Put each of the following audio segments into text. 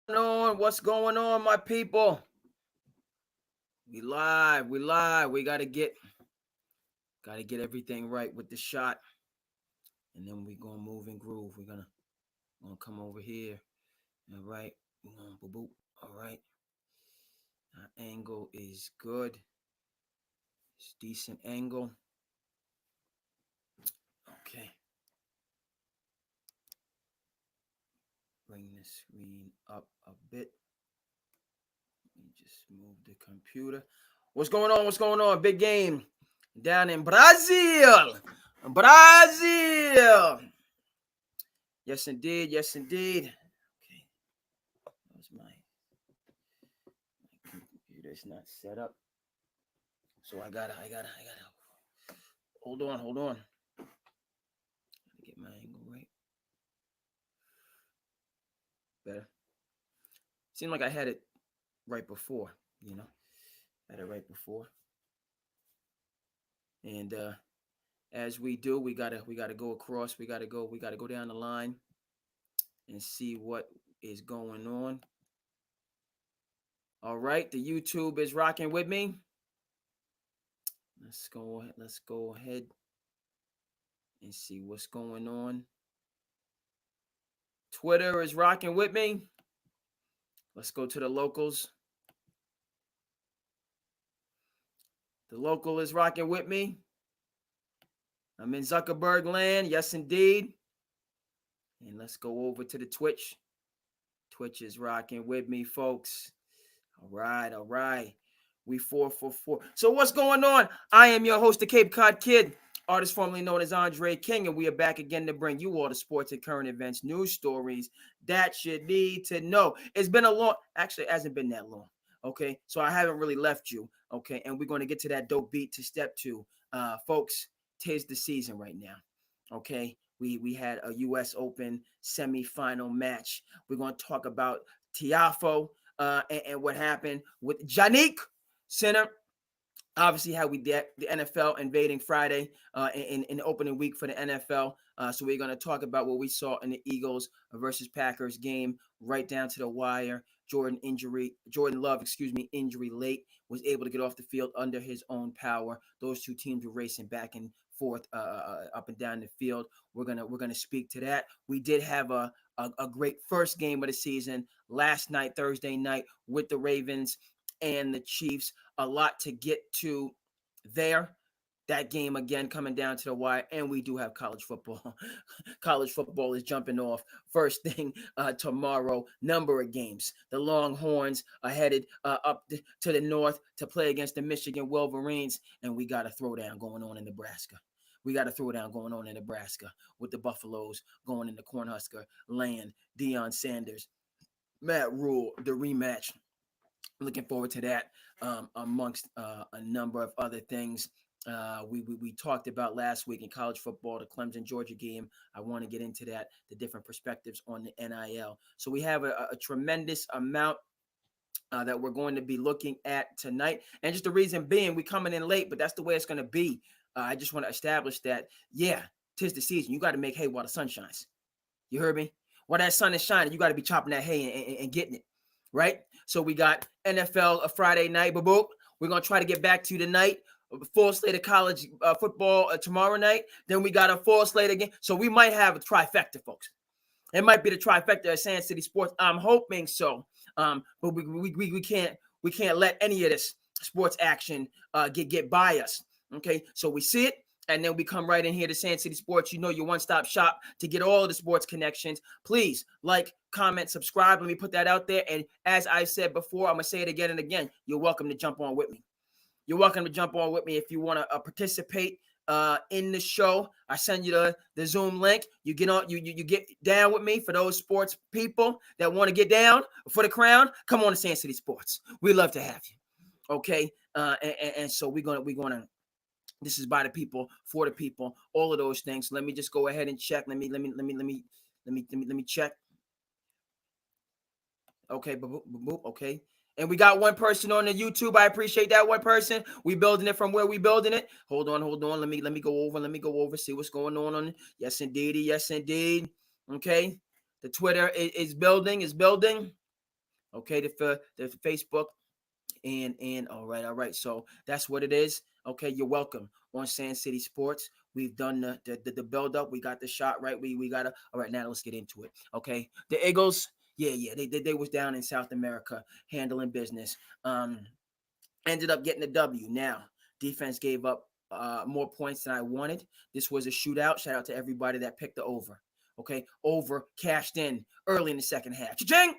What's going on, my people? We live. We gotta get everything right with the shot, and then we gonna move and groove. We're gonna come over here. All right. We're gonna boop boop. All right. Our angle is good. It's decent angle. Okay. Bring the screen up a bit. Let me just move the computer. What's going on? What's going on? Big game down in Brazil. Brazil. Yes, indeed. Yes, indeed. Okay. That was my computer's not set up. So I gotta. Hold on. Gotta get my angle right. Better. Seemed like I had it right before, Had it right before. And as we do, we gotta go across. We gotta go down the line and see what is going on. All right, the YouTube is rocking with me. Let's go ahead and see what's going on. Twitter is rocking with me. Let's go to the locals. The local is rocking with me. I'm in Zuckerberg land. Yes, indeed. And let's go over to the Twitch. Twitch is rocking with me, folks. All right. We 444. So what's going on? I am your host, the Cape Cod Kid, artist formerly known as Andre King, and we are back again to bring you all the sports and current events, news stories that you need to know. It's been actually, it hasn't been that long. Okay, so I haven't really left you. Okay, and we're going to get to that dope beat to step two. Folks, tis the season right now. Okay, we had a U.S. Open semifinal match. We're going to talk about Tiafoe and what happened with Yannick Sinner. Obviously, how we did the NFL invading Friday in the opening week for the NFL. So we're going to talk about what we saw in the Eagles versus Packers game, right down to the wire. Jordan Love, injury late, was able to get off the field under his own power. Those two teams were racing back and forth up and down the field. We're gonna speak to that. We did have a great first game of the season last night, Thursday night, with the Ravens and the Chiefs. A lot to get to there. That game again coming down to the wire, and we do have college football. College football is jumping off first thing tomorrow. Number of games. The Longhorns are headed up to the north to play against the Michigan Wolverines, and we got a throwdown going on in Nebraska. We got a throwdown going on in Nebraska with the Buffaloes going into Cornhusker land. Deion Sanders, Matt Rule, the rematch. Looking forward to that amongst a number of other things. We talked about last week in college football, the Clemson Georgia game. I want to get into that, the different perspectives on the NIL. So we have a tremendous amount that we're going to be looking at tonight. And just the reason being, we coming in late, but that's the way it's going to be. I just want to establish that, yeah, 'tis the season. You got to make hay while the sun shines. You heard me? While that sun is shining, you got to be chopping that hay and getting it. Right? So we got NFL a Friday night. Boop. We're going to try to get back to tonight. Full slate of college football tomorrow night. Then we got a full slate again. So we might have a trifecta, folks. It might be the trifecta at SandCity Sports. I'm hoping so. But we can't let any of this sports action get by us. Okay, so we see it. And then we come right in here to SandCity Sports. You know, your one-stop shop to get all of the sports connections. Please like, comment, subscribe. Let me put that out there. And as I said before, I'm going to say it again and again. You're welcome to jump on with me. You're welcome to jump on with me if you want to participate in the show. I send you the Zoom link. You get on, you get down with me. For those sports people that want to get down for the crown, come on to SandCity Sports. We love to have you. Okay, and so we're gonna. This is by the people, for the people, all of those things. Let me just go ahead and check. Let me check. Okay, boop. Okay. And we got one person on the YouTube. I appreciate that one person. We building it from where we building it. Hold on. Let me go over. See what's going on. Yes, indeed. Okay. The Twitter is building. Okay, the Facebook. And all right. So that's what it is. Okay, you're welcome on SandCity Sports. We've done the build up. We got the shot right. We gotta. All right, now let's get into it. Okay, the Eagles. Yeah. They was down in South America handling business. Ended up getting a W. Now defense gave up more points than I wanted. This was a shootout. Shout out to everybody that picked the over. Okay, over cashed in early in the second half. Cha-ching!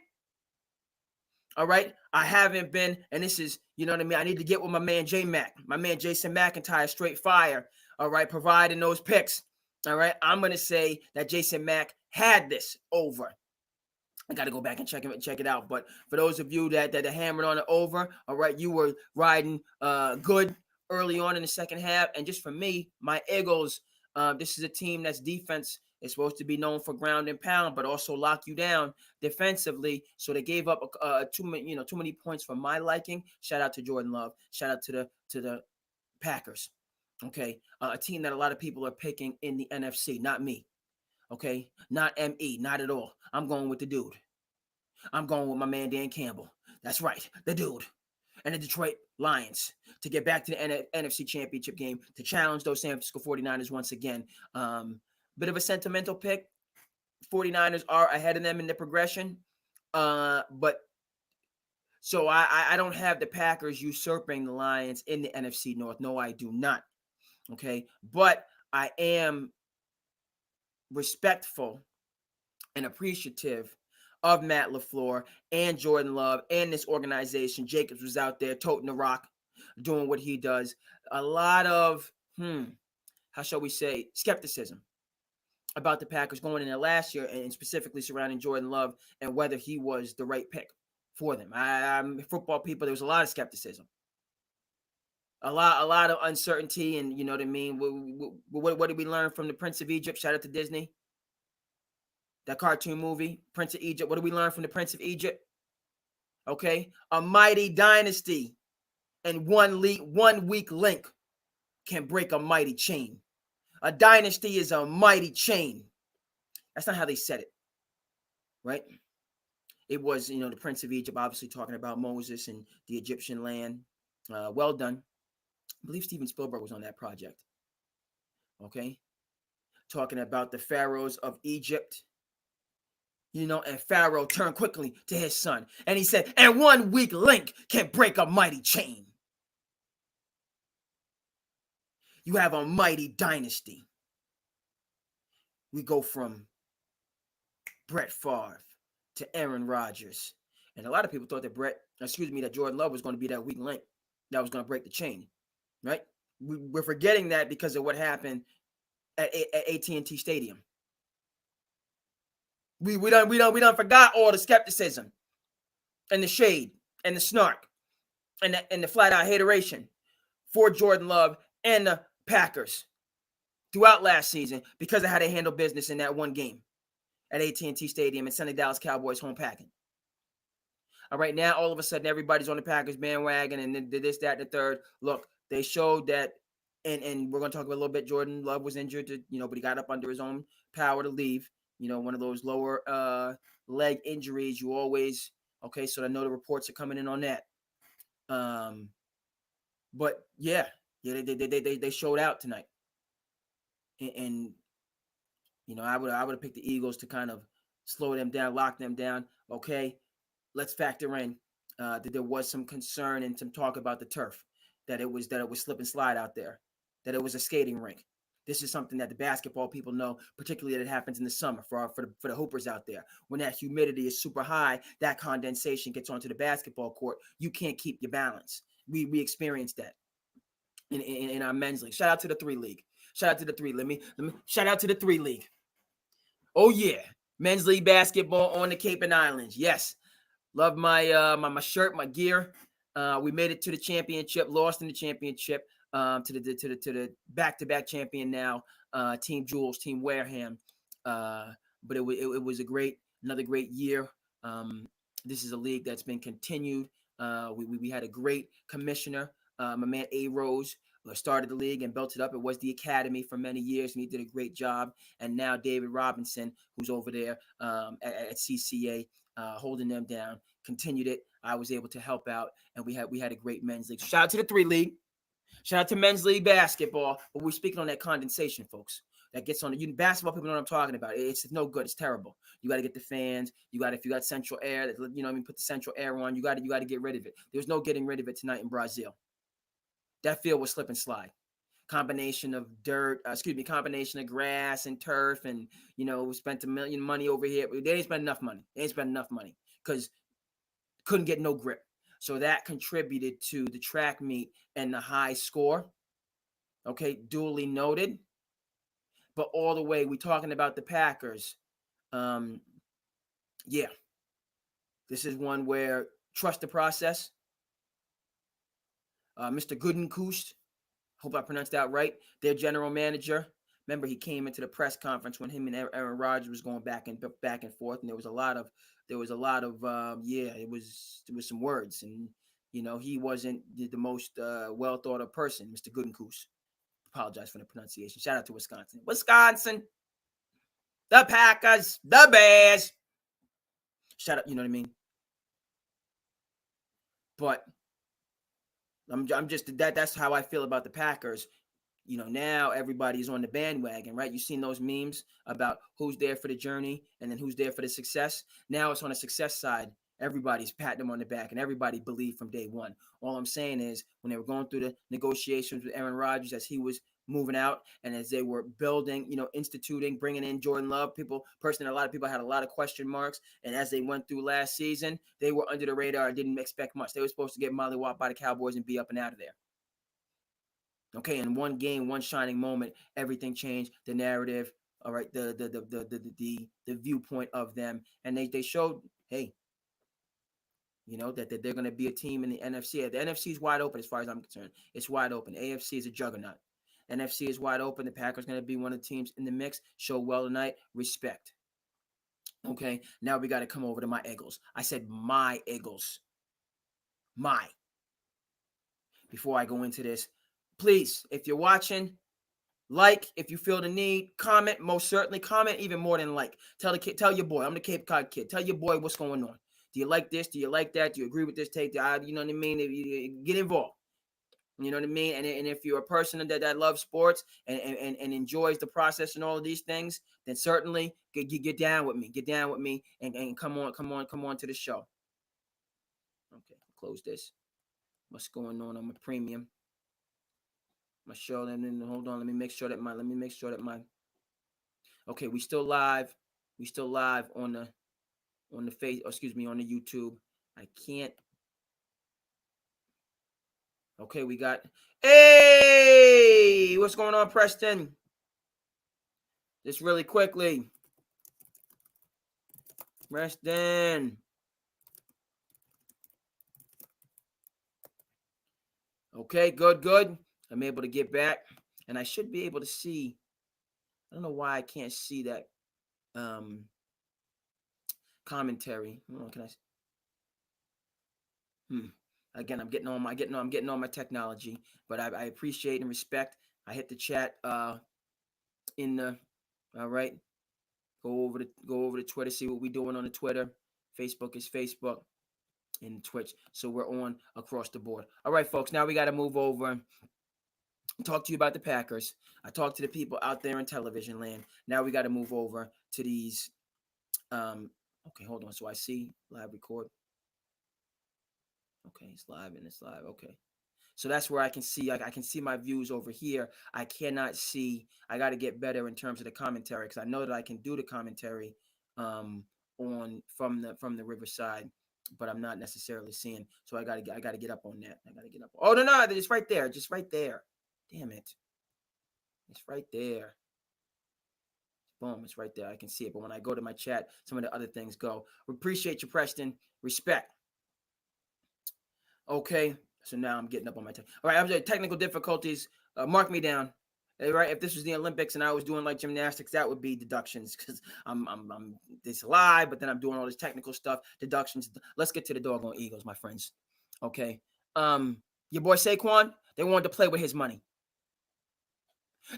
All right. I haven't been, and this is, you know what I mean? I need to get with my man J Mac, my man Jason McIntyre, straight fire. All right, providing those picks. All right. I'm gonna say that Jason Mack had this over. I got to go back and check it out. But for those of you that hammered on it over, all right, you were riding good early on in the second half. And just for me, my Eagles, this is a team that's defense is supposed to be known for ground and pound, but also lock you down defensively. So they gave up too many points for my liking. Shout out to Jordan Love. Shout out to the Packers. Okay, a team that a lot of people are picking in the NFC, not me. Okay, not ME, not at all. I'm going with the dude. I'm going with my man Dan Campbell. That's right, the dude. And the Detroit Lions to get back to the NFC Championship game to challenge those San Francisco 49ers once again. Bit of a sentimental pick. 49ers are ahead of them in the progression. But so I don't have the Packers usurping the Lions in the NFC North. No, I do not. Okay, but I am respectful and appreciative of Matt LaFleur and Jordan Love and this organization. Jacobs was out there toting the rock, doing what he does. A lot of, how shall we say, skepticism about the Packers going in there last year, and specifically surrounding Jordan Love and whether he was the right pick for them. Football people, there was a lot of skepticism. A lot of uncertainty, and you know what I mean? What did we learn from the Prince of Egypt? Shout out to Disney. That cartoon movie, Prince of Egypt. What do we learn from the Prince of Egypt? Okay, a mighty dynasty and one weak link can break a mighty chain. A dynasty is a mighty chain. That's not how they said it, right? It was, the Prince of Egypt, obviously talking about Moses and the Egyptian land. Well done. I believe Steven Spielberg was on that project. Okay, talking about the pharaohs of Egypt. And Pharaoh turned quickly to his son. And he said, and one weak link can break a mighty chain. You have a mighty dynasty. We go from Brett Favre to Aaron Rodgers. And a lot of people thought that Jordan Love was going to be that weak link that was going to break the chain, right? We're forgetting that because of what happened at AT&T Stadium. We don't forgot all the skepticism and the shade and the snark and the flat out hateration for Jordan Love and the Packers throughout last season because of how they handled business in that one game at AT&T Stadium and sending Dallas Cowboys home packing. All right, now all of a sudden everybody's on the Packers bandwagon and this, that, and the third. Look, they showed that, and we're going to talk about a little bit. Jordan Love was injured, but he got up under his own power to leave. One of those lower leg injuries. You always, okay, so I know the reports are coming in on that. But yeah, they showed out tonight. And I would have picked the Eagles to kind of slow them down, lock them down. Okay, let's factor in that there was some concern and some talk about the turf, that it was slip and slide out there, that it was a skating rink. This is something that the basketball people know, particularly that it happens in the summer for the hoopers out there. When that humidity is super high, that condensation gets onto the basketball court. You can't keep your balance. We experienced that in our men's league. Shout out to the 3 league. Shout out to the 3. Let me shout out to the 3 league. Oh yeah, men's league basketball on the Cape and Islands. Yes, love my my shirt, my gear. We made it to the championship, lost in the championship. To the back-to-back champion now, Team Jules, Team Wareham. But it was another great year. This is a league that's been continued. We had a great commissioner, my man A. Rose, started the league and built it up. It was the academy for many years, and he did a great job. And now David Robinson, who's over there at CCA, holding them down. Continued it. I was able to help out, and we had a great men's league. Shout out to the 3 league. Shout out to men's league basketball. But we're speaking on that condensation, folks. That gets on the basketball. People know what I'm talking about. It's no good. It's terrible. You got to get the fans. If you got central air, put the central air on. You got to get rid of it. There's no getting rid of it tonight in Brazil. That field was slip and slide. Combination of combination of grass and turf, and we spent $1 million money over here. They ain't spent enough money. Because couldn't get no grip. So that contributed to the track meet and the high score. Okay, duly noted. But all the way, we're talking about the Packers. Yeah. This is one where trust the process. Mr. Goodenkoest, hope I pronounced that right, their general manager. Remember, he came into the press conference when him and Aaron Rodgers was going back and forth, and there was a lot of it was some words, and he wasn't the most well thought of person, Mr. Goodenkoest. Apologize for the pronunciation. Shout out to Wisconsin, the Packers, the Bears. Shout out, you know what I mean? But I'm just that's how I feel about the Packers. Now everybody's on the bandwagon, right? You've seen those memes about who's there for the journey and then who's there for the success. Now it's on the success side. Everybody's patting them on the back, and everybody believed from day one. All I'm saying is when they were going through the negotiations with Aaron Rodgers as he was moving out, and as they were building, instituting, bringing in Jordan Love, a lot of people had a lot of question marks. And as they went through last season, they were under the radar and didn't expect much. They were supposed to get mollywopped by the Cowboys and be up and out of there. Okay, in one game, one shining moment, everything changed. The narrative, all right, the viewpoint of them, and they showed, hey, that they're going to be a team in the NFC. The NFC is wide open as far as I'm concerned. It's wide open. AFC is a juggernaut. NFC is wide open. The Packers going to be one of the teams in the mix. Show well tonight. Respect. Okay, now we got to come over to my Eagles. I said my Eagles. My. Before I go into this, please, if you're watching, like, if you feel the need, comment. Most certainly, comment even more than like. Tell your boy. I'm the Cape Cod kid. Tell your boy what's going on. Do you like this? Do you like that? Do you agree with this take? You know what I mean? Get involved. You know what I mean? And if you're a person that loves sports and enjoys the process and all of these things, then certainly get down with me. Get down with me and come on to the show. Okay, close this. What's going on my premium? My show, and then hold on. Let me make sure that my. Okay, we still live. We still live on the on the YouTube. I can't. Okay, we got. Hey, what's going on, Preston? Just really quickly. Preston. Okay, good. I'm able to get back, and I should be able to see. I don't know why I can't see that commentary. Can I? Again, I'm getting on my technology, but I appreciate and respect. I hit the chat in the all right. Go over to Twitter, see what we're doing on the Twitter. Facebook is Facebook, and Twitch. So we're on across the board. All right, folks. Now we got to move over and talk to you about the Packers. I talked to the people out there in television land. Now we got to move over to these. Okay, hold on. So I see live record. Okay, it's live. Okay. So that's where I can see. I can see my views over here. I cannot see. I got to get better in terms of the commentary because I know that I can do the commentary from the Riverside, but I'm not necessarily seeing. So I got to get up on that. I got to get up. Oh no, it's right there. Just right there. Damn it. It's right there. Boom, it's right there. I can see it. But when I go to my chat, some of the other things go. We appreciate you, Preston. Respect. Okay. So now I'm getting up on my time. All right, I'm just technical difficulties. Mark me down. All right, if this was the Olympics and I was doing like gymnastics, that would be deductions because I'm this live, but then I'm doing all this technical stuff, deductions. Let's get to the doggone Eagles, my friends. Okay. Your boy Saquon, they wanted to play with his money.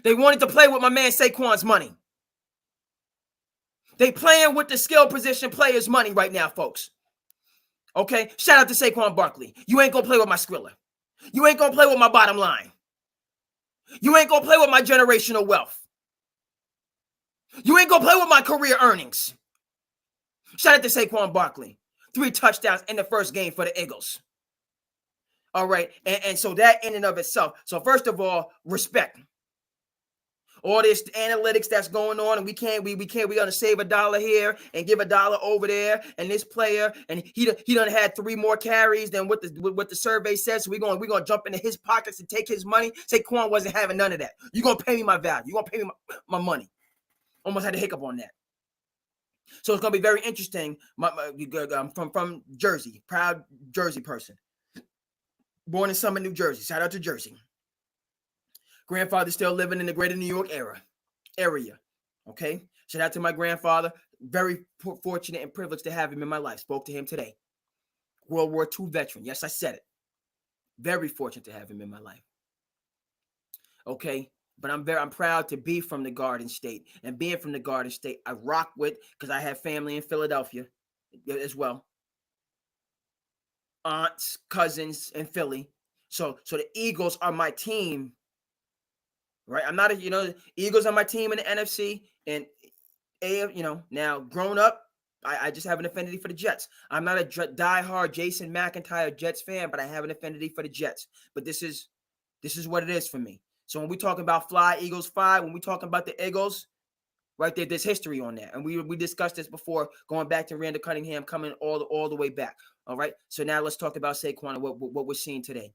They wanted to play with my man Saquon's money. They playing with the skill position players' money right now, folks. Okay? Shout out to Saquon Barkley. You ain't gonna play with my Skrilla. You ain't gonna play with my bottom line. You ain't gonna play with my generational wealth. You ain't gonna play with my career earnings. Shout out to Saquon Barkley. 3 touchdowns in the first game for the Eagles. All right. And so that in and of itself. So first of all, respect. All this analytics that's going on, and we gonna save $1 here and give $1 over there, and this player, and he done had 3 more carries than what the survey says. So we're gonna jump into his pockets and take his money. Saquon wasn't having none of that. You're gonna pay me my value. You're gonna pay me my money. Almost had a hiccup on that. So it's gonna be very interesting. I'm from Jersey, proud Jersey person. Born in Summit, New Jersey. Shout out to Jersey. Grandfather still living in the greater New York area. Okay. Shout out to my grandfather. Very fortunate and privileged to have him in my life. Spoke to him today. World War II veteran. Yes, I said it. Very fortunate to have him in my life. Okay. But I'm proud to be from the Garden State. And being from the Garden State, I rock with, because I have family in Philadelphia as well. Aunts, cousins in Philly. So the Eagles are my team. Right, I'm not Eagles are my team in the NFC, and now grown up, I just have an affinity for the Jets. I'm not a diehard Jason McIntyre Jets fan, but I have an affinity for the Jets. But this is what it is for me. So when we talking about fly Eagles fly, when we talking about the Eagles, right there's history on that, and we discussed this before, going back to Randall Cunningham, coming all the way back. All right, so now let's talk about Saquon and what we're seeing today.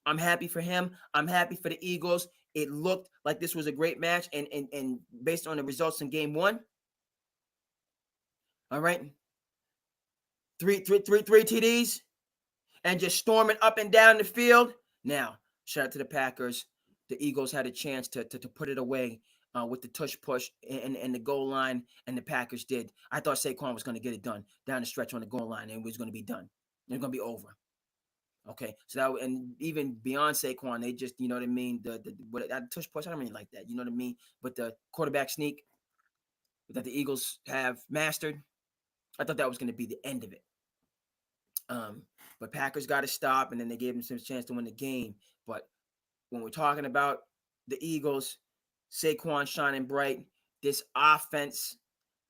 I'm happy for him. I'm happy for the Eagles. It looked like this was a great match, and based on the results in game 1, all right, three TDs, and just storming up and down the field. Now, shout out to the Packers. The Eagles had a chance to put it away with the tush push and the goal line, and the Packers did. I thought Saquon was going to get it done down the stretch on the goal line, and it was going to be done. It was going to be over. Okay, so that, and even beyond Saquon, they just, you know what I mean, the tush push, I don't really like that, you know what I mean, but the quarterback sneak that the Eagles have mastered, I thought that was going to be the end of it. But Packers got to stop, and then they gave them some chance to win the game. But when we're talking about the Eagles, Saquon shining bright, this offense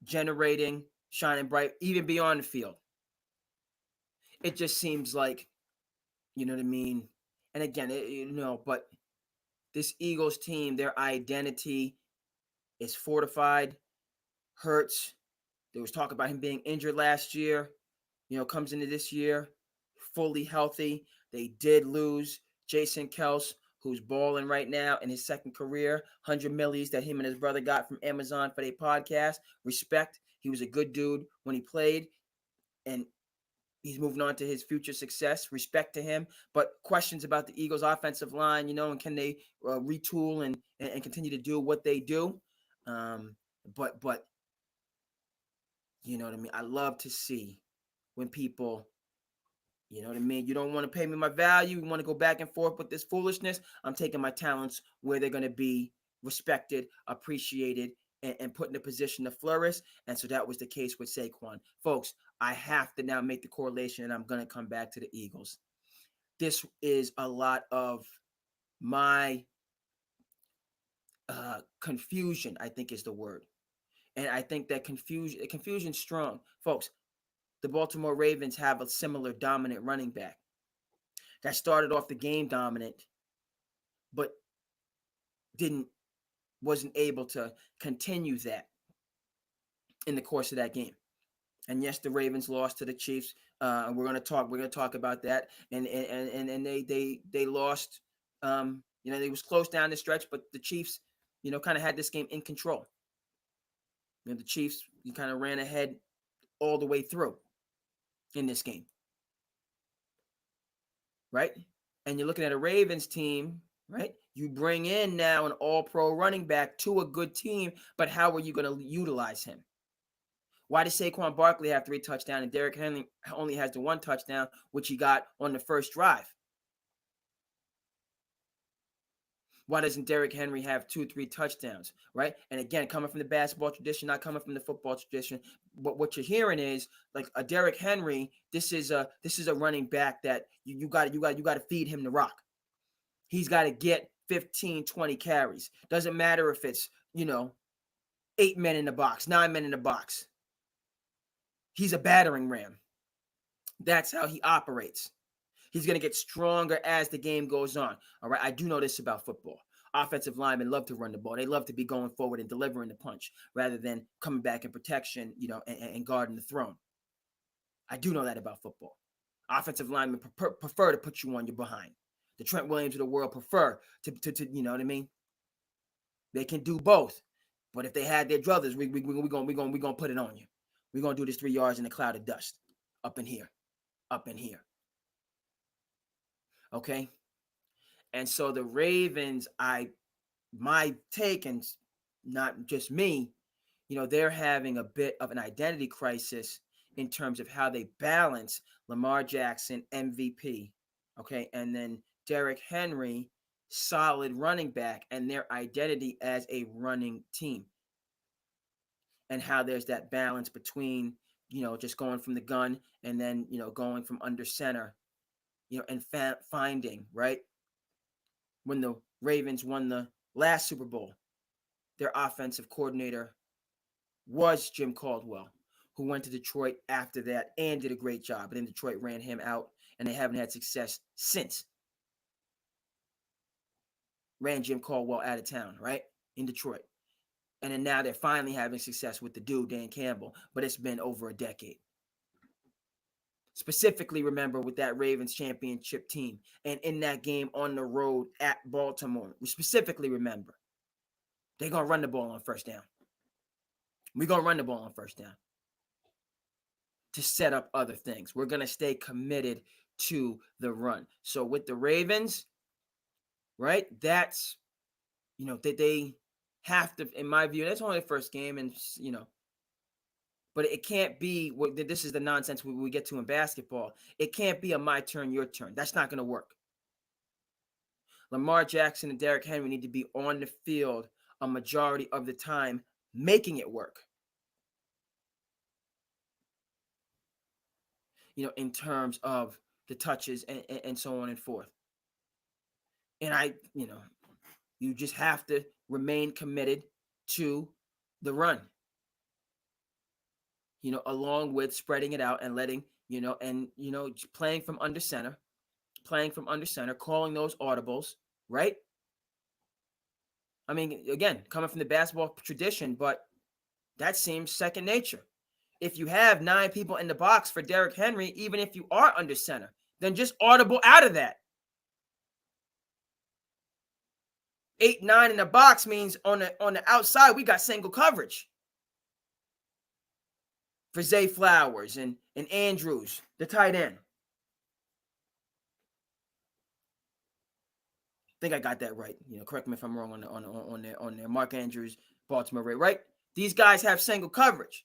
generating, shining bright, even beyond the field, it just seems like, you know what I mean? And again, but this Eagles team, their identity is fortified. Hurts, there was talk about him being injured last year, comes into this year fully healthy. They did lose Jason Kels, who's balling right now in his second career, 100 millies that him and his brother got from Amazon for their podcast. Respect. He was a good dude when he played, and he's moving on to his future success. Respect to him. But questions about the Eagles' offensive line, and can they retool and continue to do what they do? But you know what I mean? I love to see when people, you know what I mean? You don't want to pay me my value. You want to go back and forth with this foolishness. I'm taking my talents where they're going to be respected, appreciated, and put in a position to flourish. And so that was the case with Saquon. Folks, I have to now make the correlation, and I'm going to come back to the Eagles. This is a lot of my confusion, I think is the word. And I think that confusion's strong. Folks, the Baltimore Ravens have a similar dominant running back that started off the game dominant, but wasn't able to continue that in the course of that game. And yes, the Ravens lost to the Chiefs. And we're gonna talk about that. And they lost. They was close down the stretch, but the Chiefs, kind of had this game in control. The Chiefs, kind of ran ahead all the way through in this game, right? And you're looking at a Ravens team, right? You bring in now an all-pro running back to a good team, but how are you going to utilize him? Why does Saquon Barkley have 3 touchdowns and Derrick Henry only has the 1 touchdown, which he got on the first drive? Why doesn't Derrick Henry have 2-3 touchdowns, right? And again, coming from the basketball tradition, not coming from the football tradition, what you're hearing is like a Derrick Henry. This is a running back that you got to feed him the rock. He's got to get 15, 20 carries. Doesn't matter if it's 8 men in the box, 9 men in the box. He's a battering ram. That's how he operates. He's going to get stronger as the game goes on. All right, I do know this about football. Offensive linemen love to run the ball. They love to be going forward and delivering the punch rather than coming back in protection, and guarding the throne. I do know that about football. Offensive linemen prefer to put you on your behind. The Trent Williams of the world prefer to you know what I mean? They can do both. But if they had their druthers, we're gonna put it on you. We're gonna do this 3 yards in a cloud of dust. Up in here. Okay. And so the Ravens, my take, and not just me, they're having a bit of an identity crisis in terms of how they balance Lamar Jackson, MVP, okay, and then Derrick Henry, solid running back, and their identity as a running team. And how there's that balance between, just going from the gun and then, going from under center, and finding, right? When the Ravens won the last Super Bowl, their offensive coordinator was Jim Caldwell, who went to Detroit after that and did a great job. But then Detroit ran him out, and they haven't had success since. Ran Jim Caldwell out of town, right? In Detroit. And then now they're finally having success with the dude, Dan Campbell, but it's been over a decade. Specifically, remember with that Ravens championship team and in that game on the road at Baltimore, we specifically remember they're going to run the ball on first down. We're going to run the ball on first down to set up other things. We're going to stay committed to the run. So with the Ravens, right, that's, they have to, in my view, that's only the first game, and, but it can't be, this is the nonsense we get to in basketball. It can't be a my turn, your turn. That's not going to work. Lamar Jackson and Derrick Henry need to be on the field a majority of the time, making it work. In terms of the touches and so on and forth. And you just have to remain committed to the run. Along with spreading it out and letting, playing from under center, calling those audibles, right? I mean, again, coming from the basketball tradition, but that seems second nature. If you have 9 people in the box for Derrick Henry, even if you are under center, then just audible out of that. 8, 9 in the box means on the outside, we got single coverage for Zay Flowers and Andrews, the tight end. I think I got that right. Correct me if I'm wrong on there. Mark Andrews, Baltimore Rave, right? These guys have single coverage.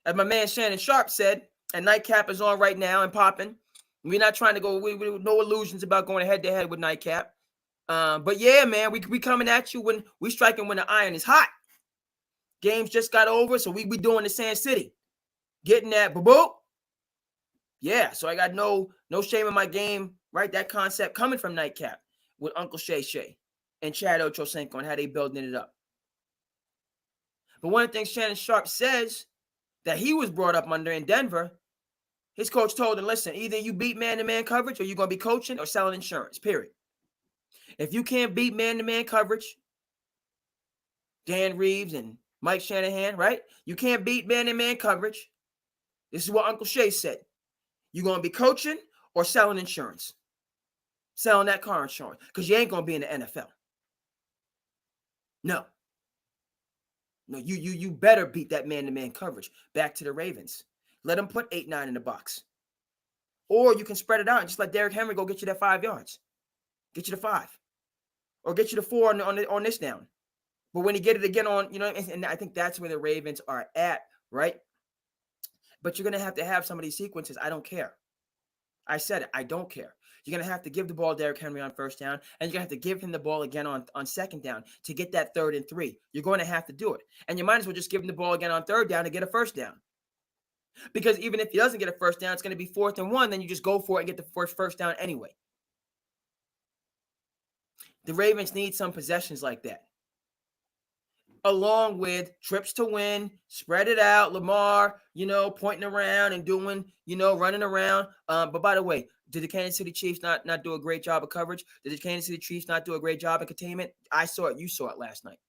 As my man Shannon Sharp said, and Nightcap is on right now and popping. We're not trying to go, we no illusions about going head-to-head with Nightcap. But yeah, man, we coming at you when we striking when the iron is hot. Games just got over, so we doing the SandCity. Getting that, boo-boo. Yeah, so I got no shame in my game, right? That concept coming from Nightcap with Uncle Shay and Chad Ochocinco and how they building it up. But one of the things Shannon Sharp says that he was brought up under in Denver, his coach told him, listen, either you beat man-to-man coverage or you're going to be coaching or selling insurance, period. If you can't beat man-to-man coverage, Dan Reeves and Mike Shanahan, right? You can't beat man-to-man coverage. This is what Uncle Shay said. You're going to be coaching or selling insurance. Selling that car insurance because you ain't going to be in the NFL. No, you better beat that man-to-man coverage. Back to the Ravens. Let them put 8, 9 in the box. Or you can spread it out and just let Derrick Henry go get you that 5 yards. Get you the 5. Or get you the 4 on this down. But when you get it again on, and I think that's where the Ravens are at, right? But you're going to have some of these sequences. I don't care. I said it. I don't care. You're going to have to give the ball to Derrick Henry on first down, and you're going to have to give him the ball again on second down to get that 3rd and 3. You're going to have to do it. And you might as well just give him the ball again on 3rd down to get a first down. Because even if he doesn't get a first down, it's going to be 4th and 1. Then you just go for it and get the first down anyway. The Ravens need some possessions like that, along with trips to win, spread it out. Lamar, pointing around and doing, running around. But by the way, did the Kansas City Chiefs not do a great job of coverage? Did the Kansas City Chiefs not do a great job of containment? I saw it. You saw it last night.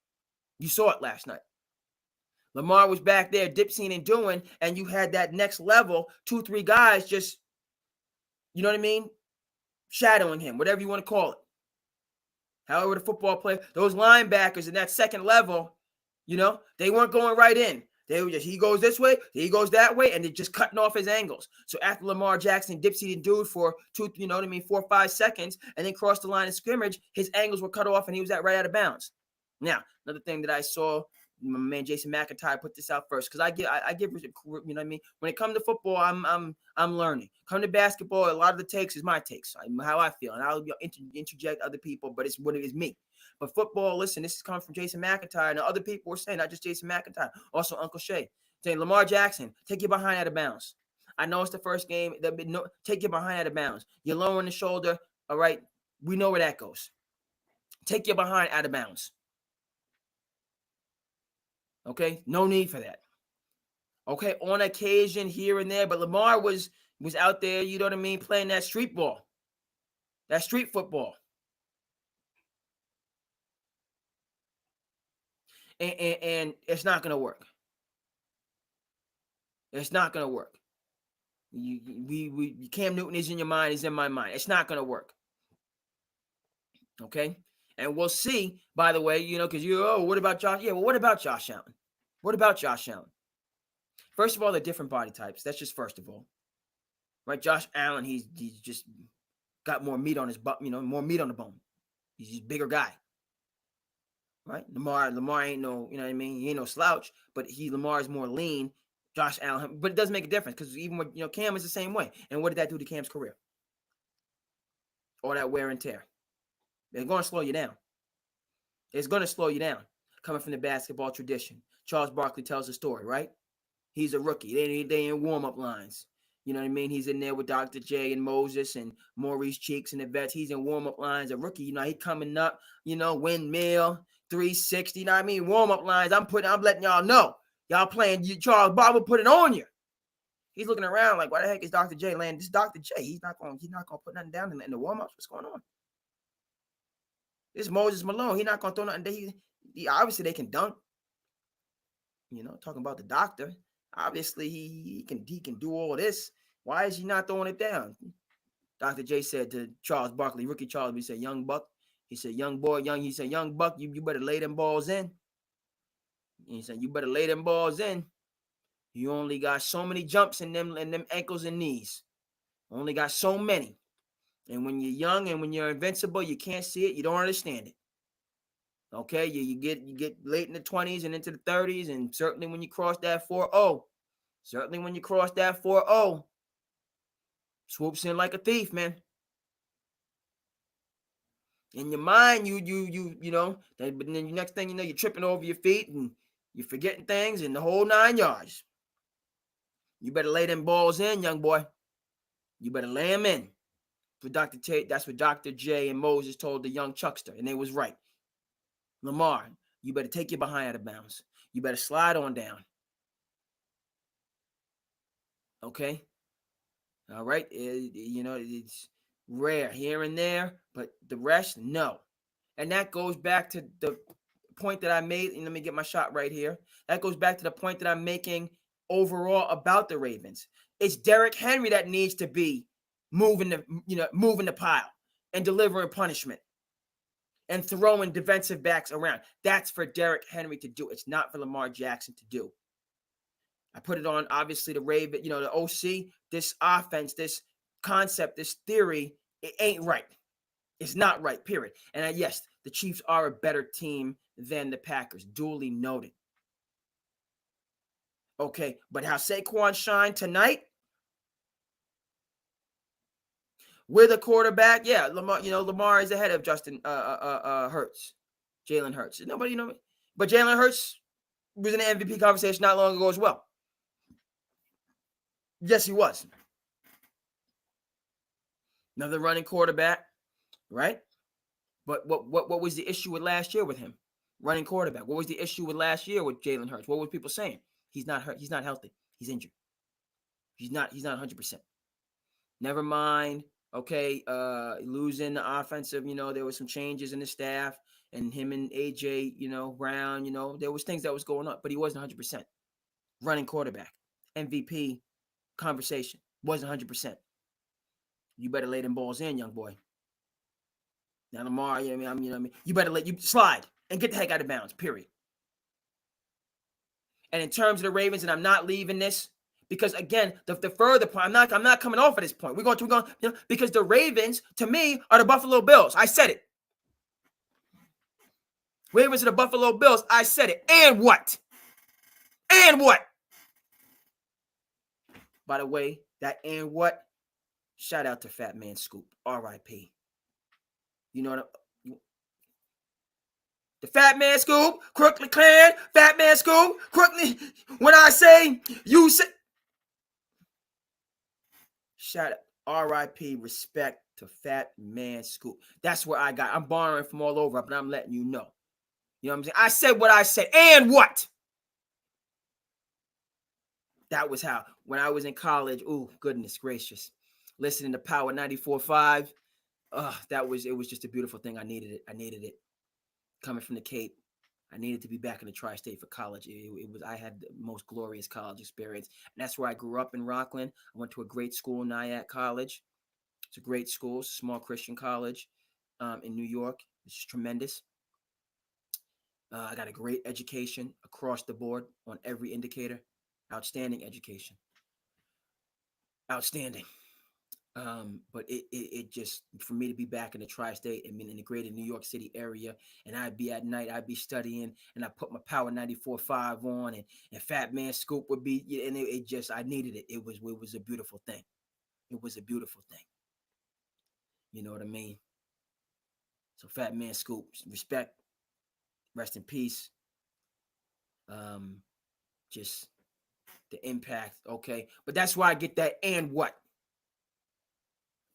Lamar was back there dipsing and doing, and you had that next level, 2-3 guys just, you know what I mean, shadowing him, whatever you want to call it. However the football player, those linebackers in that second level, they weren't going right in. They were just, he goes this way, he goes that way, and they're just cutting off his angles. So after Lamar Jackson dipsy dude for 4 or 5 seconds, and then crossed the line of scrimmage, his angles were cut off, and he was right out of bounds. Now, another thing that I saw, my man Jason McIntyre put this out first, because I give, you know what I mean? When it comes to football, I'm learning. Come to basketball, a lot of the takes is my takes, how I feel, and I'll interject other people, but it's what it is me. But football, listen, this is coming from Jason McIntyre, and other people were saying, not just Jason McIntyre, also Uncle Shay, saying, Lamar Jackson, take your behind out of bounds. I know it's the first game. Take your behind out of bounds. You're lowering the shoulder, all right? We know where that goes. Take your behind out of bounds. Okay? No need for that. Okay? On occasion, here and there, but Lamar was out there, you know what I mean, playing that street ball, that street football. And it's not going to work. It's not going to work. Cam Newton is in your mind, is in my mind. It's not going to work. Okay? And we'll see, by the way, because what about Josh? Yeah, well, what about Josh Allen? What about Josh Allen? First of all, they're different body types. That's just first of all. Right? Josh Allen, he's just got more meat on his butt, more meat on the bone. He's just a bigger guy. Right? Lamar ain't no, you know what I mean? He ain't no slouch, but Lamar is more lean. Josh Allen, but it does make a difference because even with, Cam is the same way. And what did that do to Cam's career? All that wear and tear. They're going to slow you down. It's going to slow you down. Coming from the basketball tradition. Charles Barkley tells a story, right? He's a rookie. They in warm-up lines. You know what I mean? He's in there with Dr. J and Moses and Maurice Cheeks and the vets. He's in warm-up lines. A rookie, he coming up, windmill, 360, you know what I mean? Warm-up lines. I'm letting y'all know. Y'all playing, Charles Barkley put it on you. He's looking around like, why the heck is Dr. J laying? This is Dr. J. He's not gonna put nothing down in the warm-ups. What's going on? This is Moses Malone. He's not gonna throw nothing. He obviously they can dunk. Talking about the doctor. Obviously he can do all this. Why is he not throwing it down? Dr. J said to Charles Barkley, rookie Charles, he said, young buck. He said, young boy, he said, young buck, you better lay them balls in. He said, you better lay them balls in. You only got so many jumps in them ankles and knees. Only got so many. And when you're young and when you're invincible, you can't see it. You don't understand it. Okay, you get late in the 20s and into the 30s, and certainly when you cross that 4-0, swoops in like a thief, man. In your mind, but then the next thing you know, you're tripping over your feet and you're forgetting things and the whole 9 yards. You better lay them balls in, young boy. You better lay them in. That's what Dr. J and Moses told the young Chuckster, and they was right. Lamar, you better take your behind out of bounds. You better slide on down. Okay? All right? It's rare here and there, but the rest, no. And that goes back to the point that I made, and let me get my shot right here. That goes back to the point that I'm making overall about the Ravens. It's Derrick Henry that needs to be moving the pile and delivering punishment and throwing defensive backs around. That's for Derrick Henry to do. It's not for Lamar Jackson to do. I put it on, obviously, the Rave, the OC, this offense, this concept, this theory, it ain't right. It's not right, period. And yes, the Chiefs are a better team than the Packers, duly noted. Okay, but how Saquon shined tonight, with a quarterback. Yeah, Lamar is ahead of Justin Hurts, Jalen Hurts. Nobody but Jalen Hurts was in the MVP conversation not long ago as well. Yes, he was. Another running quarterback, right? But what was the issue with last year with him? Running quarterback. What was the issue with last year with Jalen Hurts? What were people saying? He's not hurt. He's not healthy. He's injured. He's not 100%. Never mind. Okay, losing the offensive, there was some changes in the staff and him and AJ, Brown, there was things that was going on, but he wasn't 100%. Running quarterback, MVP conversation, wasn't 100%. You better lay them balls in, young boy. Now Lamar, you better let you slide and get the heck out of bounds, period. And in terms of the Ravens, and I'm not leaving this, because again, the further point, I'm not coming off at this point. We're going, because the Ravens, to me, are the Buffalo Bills. I said it. Ravens are the Buffalo Bills. I said it. And what? And what? By the way, that and what? Shout out to Fat Man Scoop. R.I.P. You know what? The Fat Man Scoop, Crooklyn Clan, Fat Man Scoop, Crooklyn. When I say, you say. Shout out, R.I.P. Respect to Fat Man Scoop. That's where I got. I'm borrowing from all over, but I'm letting you know. You know what I'm saying? I said what I said. And what? That was how, when I was in college, ooh, goodness gracious. Listening to Power 94.5. It was just a beautiful thing. I needed it. Coming from the Cape, I needed to be back in the tri-state for college. I had the most glorious college experience. And that's where I grew up in Rockland. I went to a great school, Nyack College. It's a great school, small Christian college in New York. It's tremendous. I got a great education across the board on every indicator. Outstanding education. Outstanding. But it just, for me to be back in the tri-state, in the greater New York City area, and I'd be at night, I'd be studying, and I put my Power 94.5 on, and Fat Man Scoop would be, and it just, I needed it. It was a beautiful thing. It was a beautiful thing. You know what I mean? So Fat Man Scoop, respect, rest in peace. Just the impact, okay? But that's why I get that and what?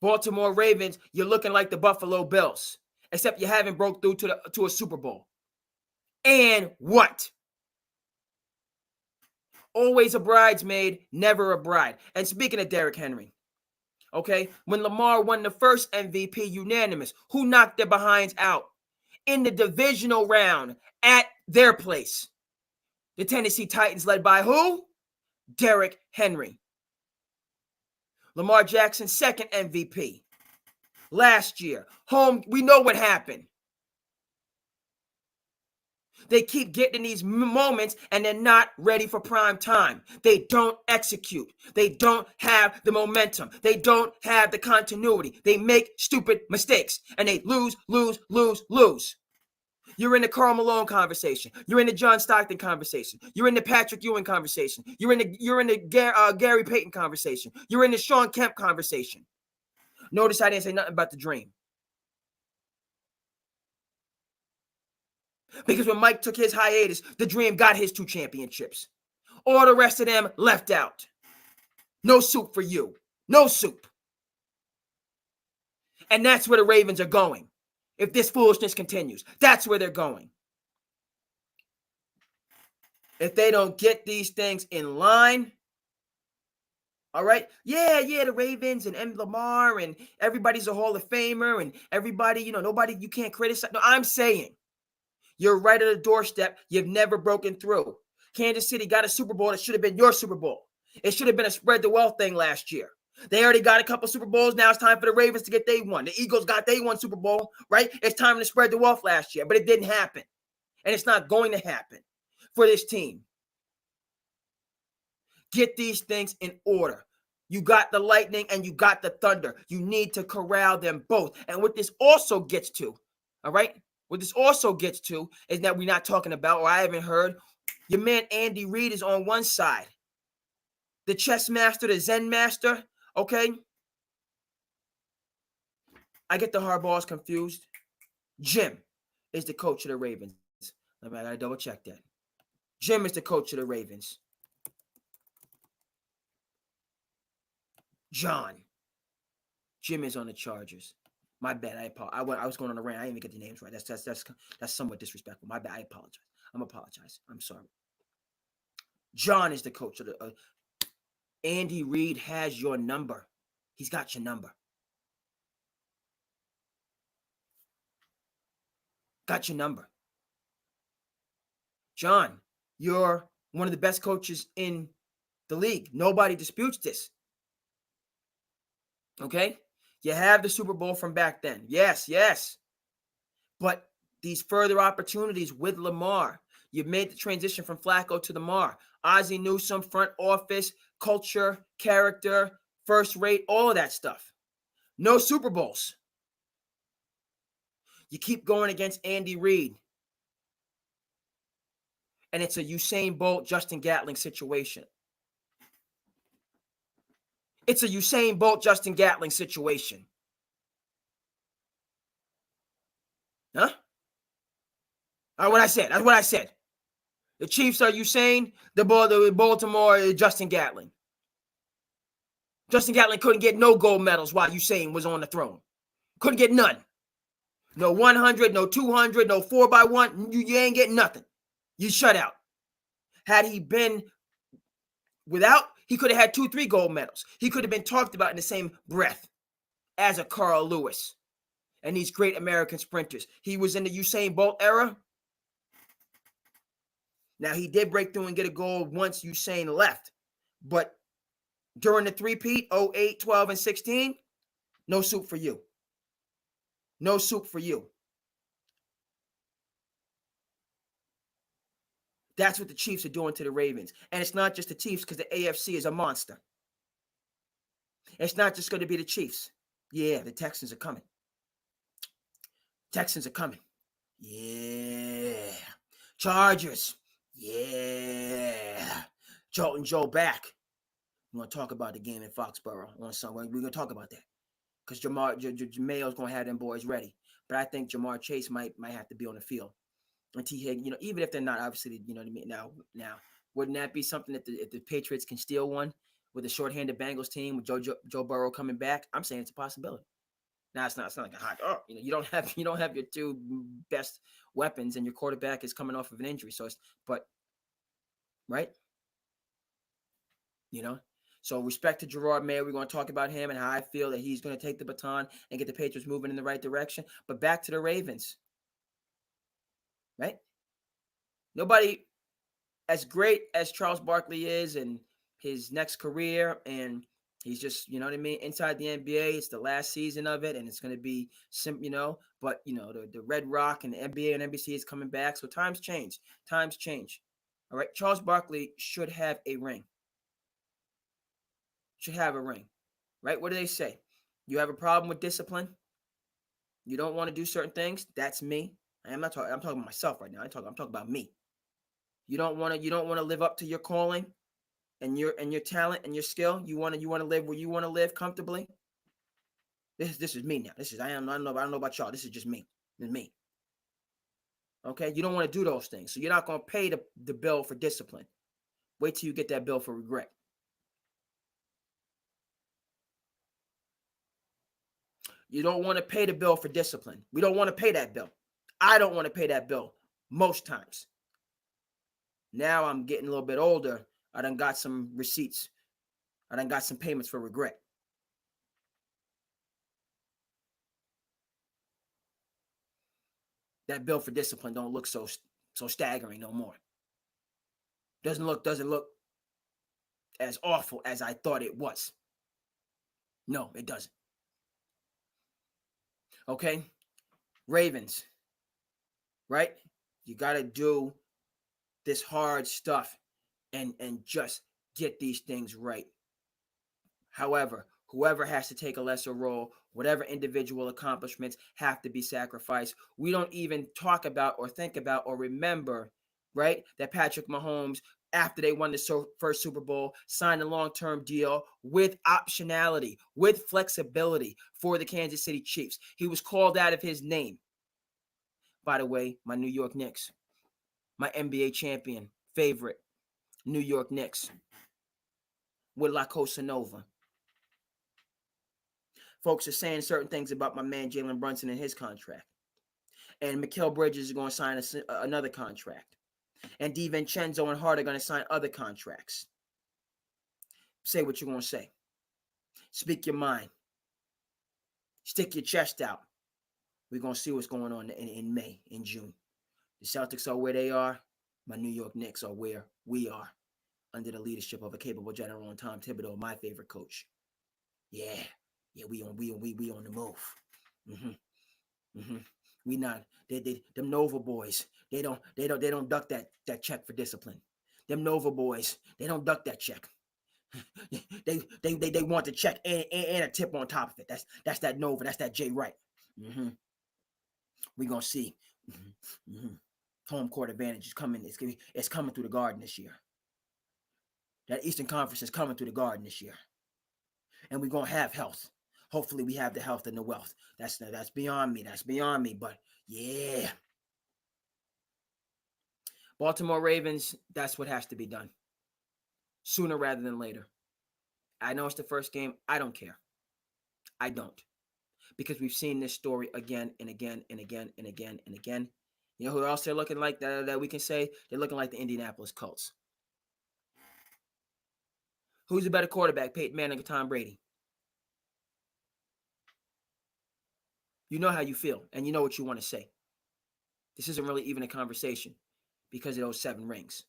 Baltimore Ravens, you're looking like the Buffalo Bills, except you haven't broke through to a Super Bowl. And what? Always a bridesmaid, never a bride. And speaking of Derrick Henry, okay, when Lamar won the first MVP unanimous, who knocked their behinds out in the divisional round at their place? The Tennessee Titans, led by who? Derrick Henry. Lamar Jackson's second MVP last year. Home, we know what happened. They keep getting these moments and they're not ready for prime time. They don't execute. They don't have the momentum. They don't have the continuity. They make stupid mistakes and they lose. You're in the Karl Malone conversation. You're in the John Stockton conversation. You're in the Patrick Ewing conversation. You're in the Gary Payton conversation. You're in the Sean Kemp conversation. Notice I didn't say nothing about the Dream. Because when Mike took his hiatus, the Dream got his 2 championships. All the rest of them left out. No soup for you. No soup. And that's where the Ravens are going. If this foolishness continues, that's where they're going. If they don't get these things in line, all right? Yeah, the Ravens and Lamar and everybody's a Hall of Famer and everybody, nobody, you can't criticize. No, I'm saying you're right at the doorstep. You've never broken through. Kansas City got a Super Bowl that should have been your Super Bowl. It should have been a spread the wealth thing last year. They already got a couple Super Bowls. Now it's time for the Ravens to get they one. The Eagles got they one Super Bowl, right? It's time to spread the wealth last year, but it didn't happen. And it's not going to happen for this team. Get these things in order. You got the lightning and you got the thunder. You need to corral them both. And what this also gets to, all right? What this also gets to is that we're not talking about, or I haven't heard, your man Andy Reid is on one side. The chess master, the Zen master, okay? I get the Harbaughs confused. Jim is the coach of the Ravens. I gotta double check that. Jim is the coach of the Ravens. John. Jim is on the Chargers. My bad. I was going on a rant. I didn't even get the names right. That's somewhat disrespectful. My bad. I apologize. I'm sorry. John is the coach of the. Andy Reid has your number. He's got your number. Got your number. John, you're one of the best coaches in the league. Nobody disputes this. Okay? You have the Super Bowl from back then. Yes. But these further opportunities with Lamar, you've made the transition from Flacco to Lamar. Ozzie Newsome, front office, culture, character, first rate, all of that stuff. No Super Bowls. You keep going against Andy Reid. And it's a Usain Bolt, Justin Gatling situation. It's a Usain Bolt, Justin Gatling situation. Huh? That's what I said. The Chiefs are Usain, the Baltimore, Justin Gatling. Justin Gatling couldn't get no gold medals while Usain was on the throne. Couldn't get none. No 100, no 200, no 4x1. You ain't getting nothing. You shut out. Had he been without, he could have had 2-3 gold medals. He could have been talked about in the same breath as a Carl Lewis and these great American sprinters. He was in the Usain Bolt era. Now, he did break through and get a gold once Usain left. But during the three-peat, 08, 12, and 16, no soup for you. No soup for you. That's what the Chiefs are doing to the Ravens. And it's not just the Chiefs because the AFC is a monster. It's not just going to be the Chiefs. Yeah, the Texans are coming. Yeah. Chargers. Yeah. Jolton Joe back. We're going to talk about the game in Foxborough on Sunday. We're going to talk about that. Because Jamail's going to have them boys ready. But I think Jamar Chase might have to be on the field. And T. Higgins, even if they're not, obviously, you know what I mean? Now, wouldn't that be something that if the Patriots can steal one with a shorthanded Bengals team with Joe Burrow coming back? I'm saying it's a possibility. Now, it's not like a hot, you don't have your two best weapons and your quarterback is coming off of an injury. So but right? So respect to Gerard Mayer. We're going to talk about him and how I feel that he's going to take the baton and get the Patriots moving in the right direction. But back to the Ravens. Right? Nobody as great as Charles Barkley is in his next career, and he's just, inside the NBA. It's the last season of it, and it's going to be but the Red Rock and the NBA and NBC is coming back. So times change. All right. Charles Barkley should have a ring. Right? What do they say? You have a problem with discipline? You don't want to do certain things? That's me. I'm talking about myself right now. I'm talking about me. You don't want to live up to your calling and your talent and your skill. You want to live where you want to live comfortably. This is me now. I don't know about y'all. This is just me. It's me. Okay? You don't want to do those things. So you're not going to pay the bill for discipline. Wait till you get that bill for regret. You don't want to pay the bill for discipline. We don't want to pay that bill. I don't want to pay that bill most times. Now I'm getting a little bit older. I done got some receipts. I done got some payments for regret. That bill for discipline don't look so staggering no more. Doesn't look as awful as I thought it was. No, it doesn't. Okay? Ravens. Right? You got to do this hard stuff and just get these things right. However, whoever has to take a lesser role, whatever individual accomplishments have to be sacrificed. We don't even talk about or think about or remember, right, that Patrick Mahomes after they won the first Super Bowl, signed a long-term deal with optionality, with flexibility for the Kansas City Chiefs. He was called out of his name. By the way, my New York Knicks, my NBA champion, favorite, New York Knicks, with La Cosa Nova. Folks are saying certain things about my man Jalen Brunson and his contract. And Mikal Bridges is going to sign another contract. And DiVincenzo and Hart are going to sign other contracts. Say what you're going to say. Speak your mind. Stick your chest out. We're going to see what's going on in May, in June. The Celtics are where they are. My New York Knicks are where we are, under the leadership of a capable general and Tom Thibodeau, my favorite coach. Yeah, we on the move. We not them Nova boys. They don't duck that check for discipline. Them Nova boys, they don't duck that check. they want the check and a tip on top of it. That's that Nova. That's that Jay Wright. We gonna see. Home court advantage is coming. It's coming through the Garden this year. That Eastern Conference is coming through the Garden this year, and we're gonna have health. Hopefully, we have the health and the wealth. That's beyond me. That's beyond me. But yeah, Baltimore Ravens. That's what has to be done sooner rather than later. I know it's the first game. I don't care. I don't, because we've seen this story again and again and again and again and again. You know who else they're looking like that we can say? They're looking like the Indianapolis Colts. Who's a better quarterback, Peyton Manning or Tom Brady? You know how you feel, and you know what you want to say. This isn't really even a conversation because of those 7 rings.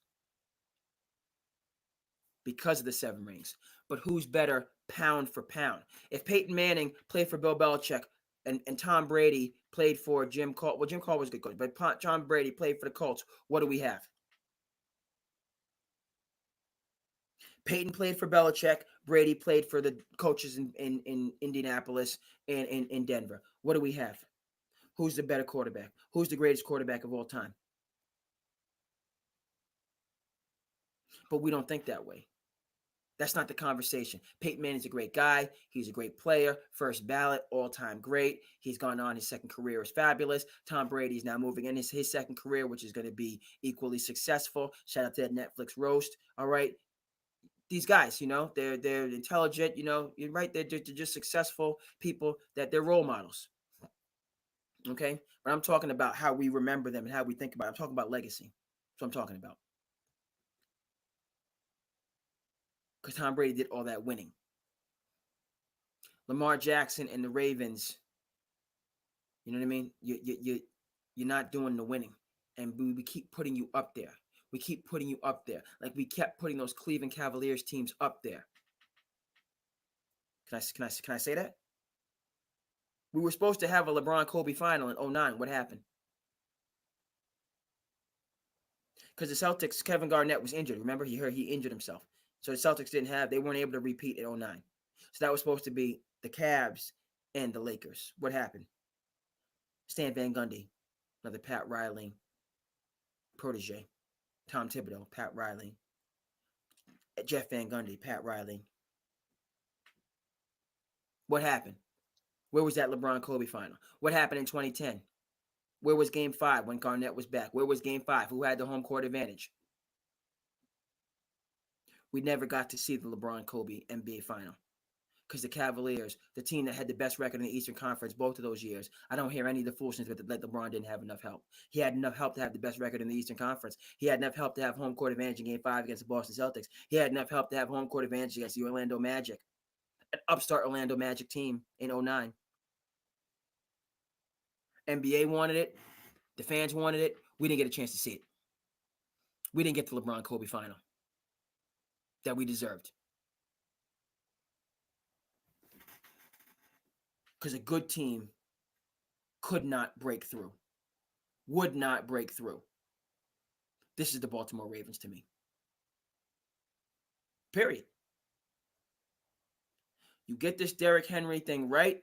Because of the 7 rings. But who's better pound for pound? If Peyton Manning played for Bill Belichick and Tom Brady played for Jim Caldwell, well, Jim Caldwell was a good coach, but Tom Brady played for the Colts, what do we have? Peyton played for Belichick. Brady played for the coaches in Indianapolis and in Denver. What do we have? Who's the better quarterback? Who's the greatest quarterback of all time? But we don't think that way. That's not the conversation. Peyton Manning's a great guy. He's a great player. First ballot, all-time great. He's gone on. His second career is fabulous. Tom Brady's now moving in his second career, which is going to be equally successful. Shout out to that Netflix roast. All right. These guys, you know, they're intelligent, you know, you're right. They're just successful people, that they're role models. Okay. But I'm talking about how we remember them and how we think about it. I'm talking about legacy. That's what I'm talking about. Because Tom Brady did all that winning. Lamar Jackson and the Ravens, you know what I mean? You're not doing the winning. And we keep putting you up there. We keep putting you up there. Like we kept putting those Cleveland Cavaliers teams up there. Can I say that? We were supposed to have a LeBron Kobe final in 2009. What happened? Because the Celtics, Kevin Garnett was injured. Remember, he injured himself. So the Celtics they weren't able to repeat in 2009. So that was supposed to be the Cavs and the Lakers. What happened? Stan Van Gundy, another Pat Riley protege. Tom Thibodeau, Pat Riley. Jeff Van Gundy, Pat Riley. What happened? Where was that LeBron Kobe final? What happened in 2010? Where was Game 5 when Garnett was back? Where was Game 5? Who had the home court advantage? We never got to see the LeBron Kobe NBA final because the Cavaliers, the team that had the best record in the Eastern Conference both of those years, I don't hear any of the foolishness that LeBron didn't have enough help. He had enough help to have the best record in the Eastern Conference. He had enough help to have home court advantage in Game 5 against the Boston Celtics. He had enough help to have home court advantage against the Orlando Magic, an upstart Orlando Magic team in 2009. NBA wanted it. The fans wanted it. We didn't get a chance to see it. We didn't get the LeBron Kobe final that we deserved. Because a good team could not break through, would not break through. This is the Baltimore Ravens to me. Period. You get this Derrick Henry thing right,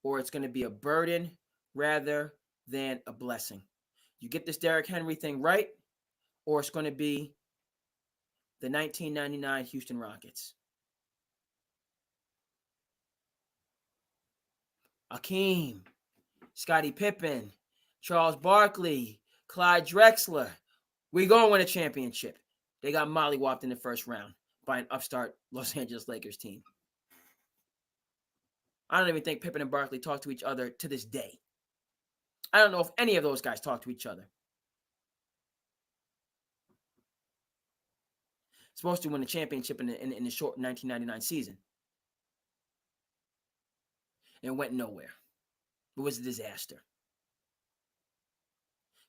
or it's going to be a burden rather than a blessing. You get this Derrick Henry thing right, or it's going to be the 1999 Houston Rockets. Akeem, Scottie Pippen, Charles Barkley, Clyde Drexler. We going to win a championship. They got mollywopped in the first round by an upstart Los Angeles Lakers team. I don't even think Pippen and Barkley talk to each other to this day. I don't know if any of those guys talk to each other. Supposed to win the championship in the short 1999 season. And went nowhere. It was a disaster.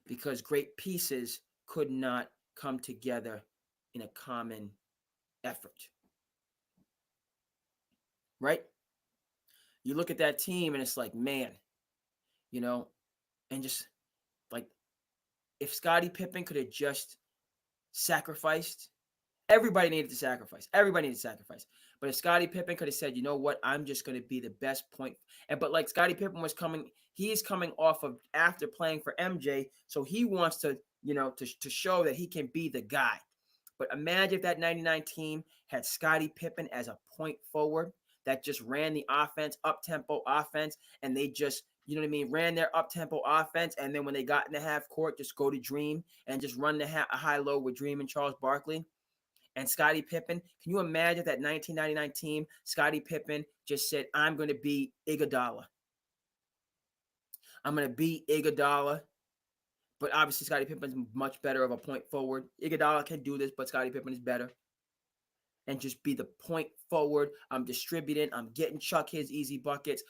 Because great pieces could not come together in a common effort. Right? You look at that team and it's like, man, and just like if Scottie Pippen could have just sacrificed, everybody needed to sacrifice. But if Scottie Pippen could have said, you know what, I'm just going to be the best point. But like Scottie Pippen he's coming off of after playing for MJ, so he wants to, to show that he can be the guy. But imagine if that 99 team had Scottie Pippen as a point forward that just ran the offense, up-tempo offense, and they just, ran their up-tempo offense, and then when they got in the half court, just go to Dream and just run a high-low with Dream and Charles Barkley. And Scottie Pippen, can you imagine that 1999 team, Scottie Pippen just said, I'm going to be Iguodala. I'm going to be Iguodala. But obviously, Scottie Pippen's much better of a point forward. Iguodala can do this, but Scottie Pippen is better. And just be the point forward. I'm distributing. I'm getting Chuck his easy buckets.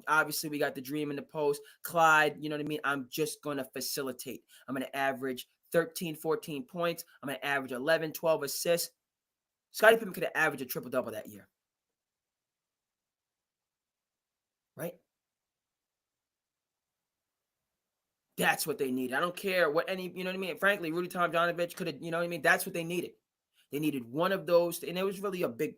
Obviously, we got the Dream in the post. Clyde, you know what I mean? I'm just going to facilitate. I'm going to average 13, 14 points. I'm going to average 11, 12 assists. Scottie Pippen could have averaged a triple-double that year. Right? That's what they need. I don't care what any, you know what I mean? Frankly, Rudy Tomjanovich could have, you know what I mean? That's what they needed. They needed one of those, and it was really a big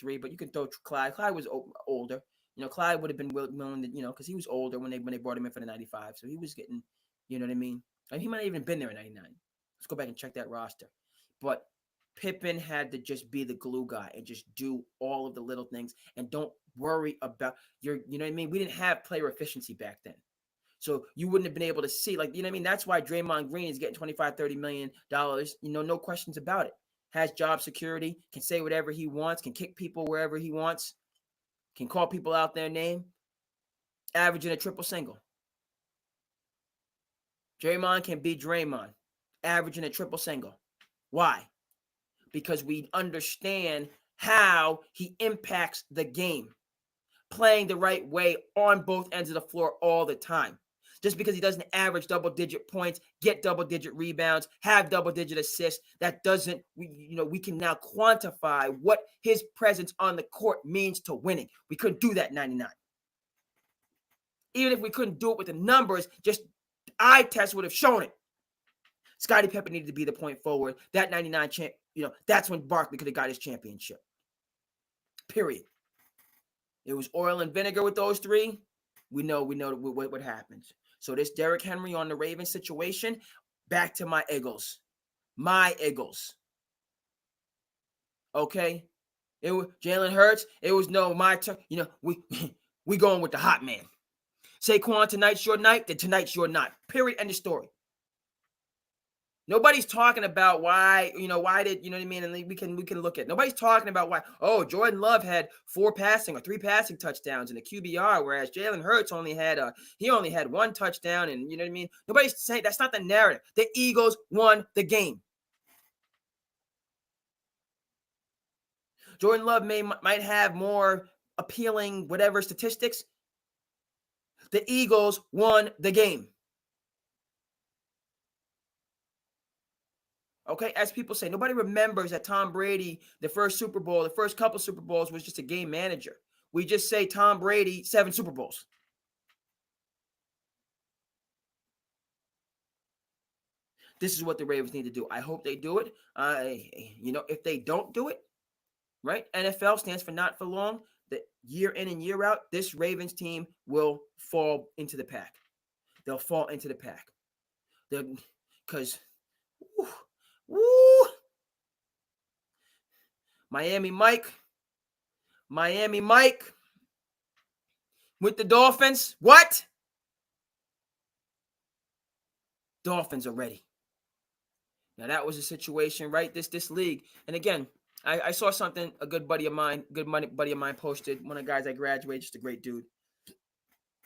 three, but you can throw Clyde. Clyde was older. Clyde would have been willing to, because he was older when they brought him in for the 95. So he was getting, you know what I mean? And he might have even been there in 99. Let's go back and check that roster. But Pippen had to just be the glue guy and just do all of the little things and don't worry about you know what I mean? We didn't have player efficiency back then. So you wouldn't have been able to see, you know what I mean? That's why Draymond Green is getting $25, $30 million, no questions about it. Has job security, can say whatever he wants, can kick people wherever he wants, can call people out their name, averaging a triple single. Draymond can be Draymond, averaging a triple single. Why? Because we understand how he impacts the game, playing the right way on both ends of the floor all the time. Just because he doesn't average double-digit points, get double-digit rebounds, have double-digit assists, that doesn't, we can now quantify what his presence on the court means to winning. We couldn't do that in 99. Even if we couldn't do it with the numbers, just eye test would have shown it. Scottie Pippen needed to be the point forward. That 99 that's when Barkley could have got his championship. Period. It was oil and vinegar with those three. We know what happens. So this Derrick Henry on the Ravens situation, back to my Eagles. My Eagles. Okay? It was Jalen Hurts. It was my turn. We going with the hot man. Saquon, tonight's your night. Then tonight's your night. Period. End of story. Nobody's talking about why, why did, you know what I mean? And we can look at, nobody's talking about why, Jordan Love had 3 passing touchdowns in the QBR, whereas Jalen Hurts only had one touchdown, and you know what I mean? Nobody's saying that's not the narrative. The Eagles won the game. Jordan Love might have more appealing whatever statistics. The Eagles won the game. Okay, as people say, nobody remembers that Tom Brady, the first couple Super Bowls was just a game manager. We just say Tom Brady, 7 Super Bowls. This is what the Ravens need to do. I hope they do it. If they don't do it, right? NFL stands for not for long. The year in and year out, this Ravens team will fall into the pack. They'll fall into the pack. Because, woo, Miami Mike with the Dolphins. What? Dolphins are ready. Now that was a situation, right? This league, and again, I saw something a good buddy of mine posted. One of the guys I graduated, just a great dude.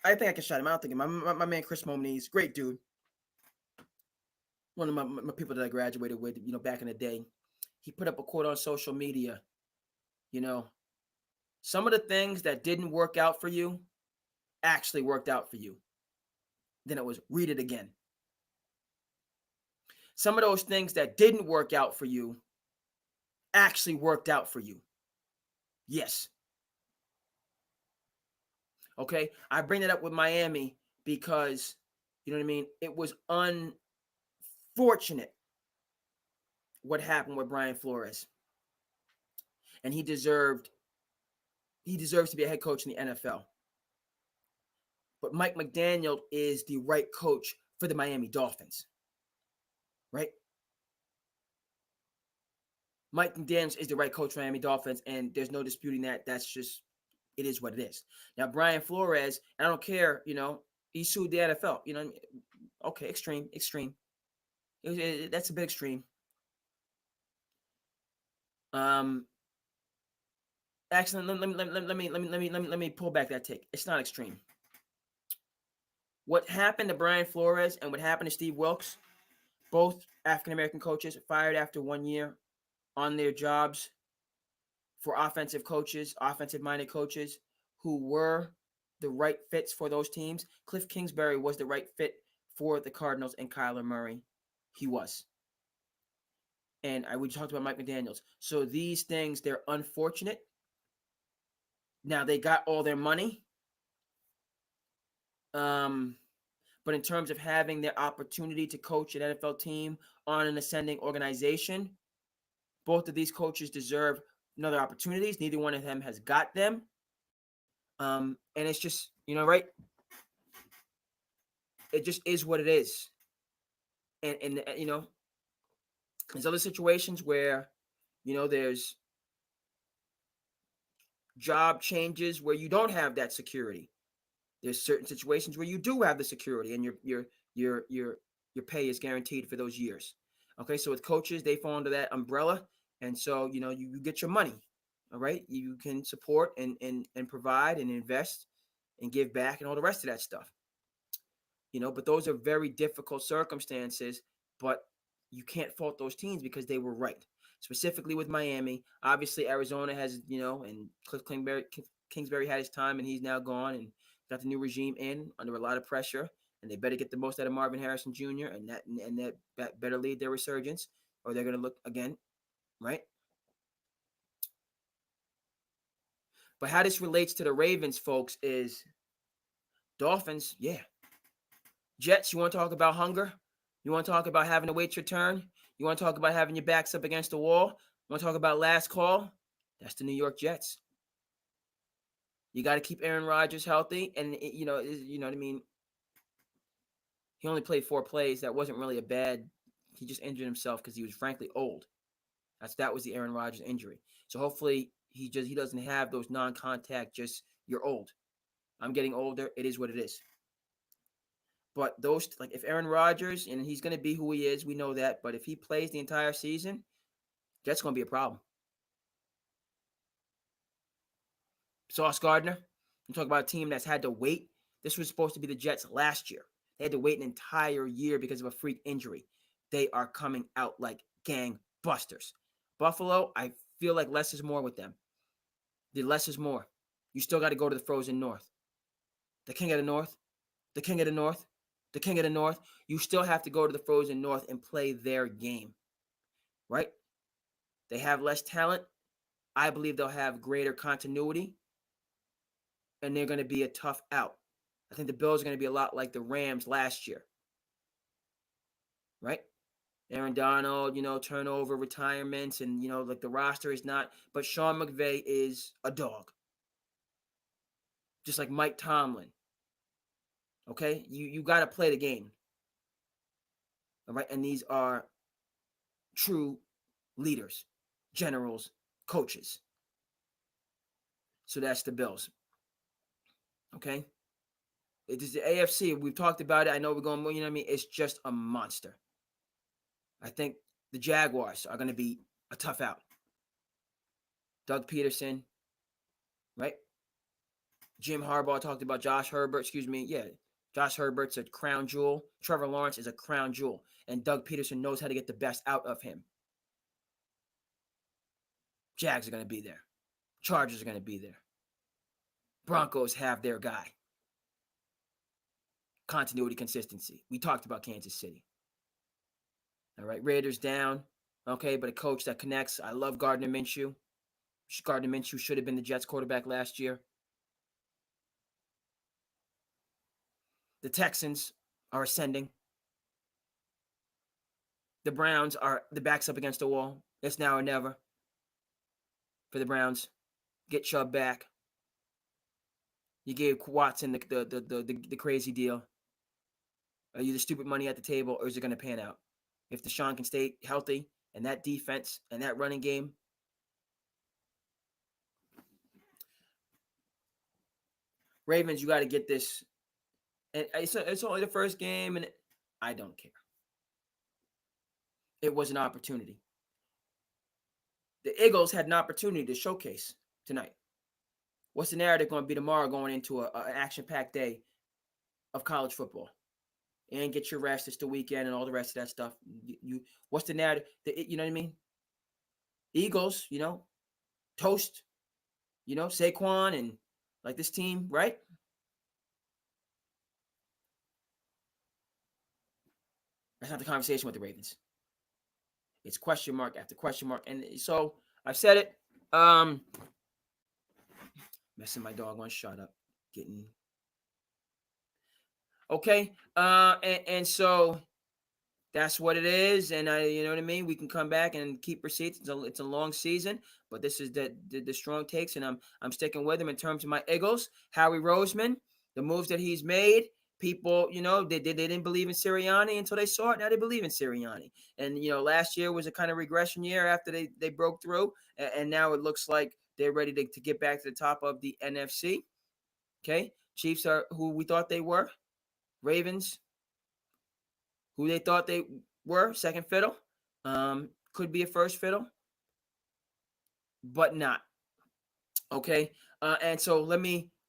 I think I can shout him out. My man Chris Momney's great dude. One of my people that I graduated with, back in the day. He put up a quote on social media. Some of the things that didn't work out for you actually worked out for you. Then it was read it again. Some of those things that didn't work out for you actually worked out for you. Yes. Okay, I bring that up with Miami because, you know what I mean? It was unfortunate what happened with Brian Flores. And he deserves to be a head coach in the NFL. But Mike McDaniel is the right coach for the Miami Dolphins. Right? Mike McDaniel is the right coach for Miami Dolphins, and there's no disputing that. That's just, it is what it is. Now, Brian Flores, I don't care, he sued the NFL. Okay, extreme. That's a bit extreme. Actually, let me pull back that take. It's not extreme. What happened to Brian Flores and what happened to Steve Wilkes, both African-American coaches fired after 1 year on their jobs for offensive-minded coaches who were the right fits for those teams. Cliff Kingsbury was the right fit for the Cardinals and Kyler Murray. He was. And we talked about Mike McDaniels. So these things, they're unfortunate. Now, they got all their money. But in terms of having their opportunity to coach an NFL team on an ascending organization, both of these coaches deserve another opportunities. Neither one of them has got them. And it's just, right? It just is what it is. And there's other situations where, there's job changes where you don't have that security. There's certain situations where you do have the security and your pay is guaranteed for those years. Okay, so with coaches, they fall under that umbrella, and so you get your money. All right, you can support and provide and invest and give back and all the rest of that stuff. But those are very difficult circumstances. But you can't fault those teams because they were right. Specifically with Miami, obviously Arizona has and Cliff Kingsbury had his time and he's now gone and got the new regime in under a lot of pressure, and they better get the most out of Marvin Harrison Jr. and that better lead their resurgence, or they're going to look again, right? But how this relates to the Ravens, folks, is Dolphins, yeah. Jets, you want to talk about hunger? You want to talk about having to wait your turn? You want to talk about having your backs up against the wall? You want to talk about last call? That's the New York Jets. You got to keep Aaron Rodgers healthy, and you know what I mean. He only played 4 plays. That wasn't really a bad. He just injured himself because he was frankly old. That was the Aaron Rodgers injury. So hopefully he doesn't have those non-contact. Just you're old. I'm getting older. It is what it is. But those, like if Aaron Rodgers, and he's going to be who he is, we know that. But if he plays the entire season, that's going to be a problem. Sauce Gardner, you talk about a team that's had to wait. This was supposed to be the Jets last year. They had to wait an entire year because of a freak injury. They are coming out like gangbusters. Buffalo, I feel like less is more with them. The less is more. You still got to go to the frozen north. The king of the north. The king of the north. The king of the north. You still have to go to the frozen north and play their game. Right? They have less talent. I believe they'll have greater continuity. And they're going to be a tough out. I think the Bills are going to be a lot like the Rams last year. Right? Aaron Donald, turnover, retirements, and, like the roster is not. But Sean McVay is a dog. Just like Mike Tomlin. Okay? You got to play the game. All right? And these are true leaders, generals, coaches. So that's the Bills. Okay? It is the AFC. We've talked about it. I know we're going, you know what I mean? It's just a monster. I think the Jaguars are going to be a tough out. Doug Peterson, right? Jim Harbaugh talked about Josh Herbert. Josh Herbert's a crown jewel. Trevor Lawrence is a crown jewel. And Doug Peterson knows how to get the best out of him. Jags are going to be there. Chargers are going to be there. Broncos have their guy. Continuity, consistency. We talked about Kansas City. All right, Raiders down. Okay, but a coach that connects. I love Gardner Minshew. Gardner Minshew should have been the Jets quarterback last year. The Texans are ascending. The Browns are the backs up against the wall. It's now or never for the Browns. Get Chubb back. You gave Watson the crazy deal. Are you the stupid money at the table, or is it going to pan out? If Deshaun can stay healthy and that defense and that running game, Ravens, you got to get this. And it's only the first game, and I don't care. It was an opportunity. The Eagles had an opportunity to showcase tonight. What's the narrative going to be tomorrow going into an action-packed day of college football? And get your rest. It's the weekend and all the rest of that stuff. What's the narrative? You know what I mean? Eagles, toast, Saquon and like this team, right? That's not the conversation with the Ravens. It's question mark after question mark. And so I've said it. Messing my dog on shut up. Getting okay. And so that's what it is. And you know what I mean? We can come back and keep receipts. It's a long season, but this is the strong takes, and I'm sticking with him in terms of my Eagles. Howie Roseman, the moves that he's made. People, they didn't believe in Sirianni until they saw it. Now they believe in Sirianni. And, last year was a kind of regression year after they broke through. And now it looks like they're ready to get back to the top of the NFC. Okay. Chiefs are who we thought they were. Ravens, who they thought they were, second fiddle. Could be a first fiddle, but not. Okay. And so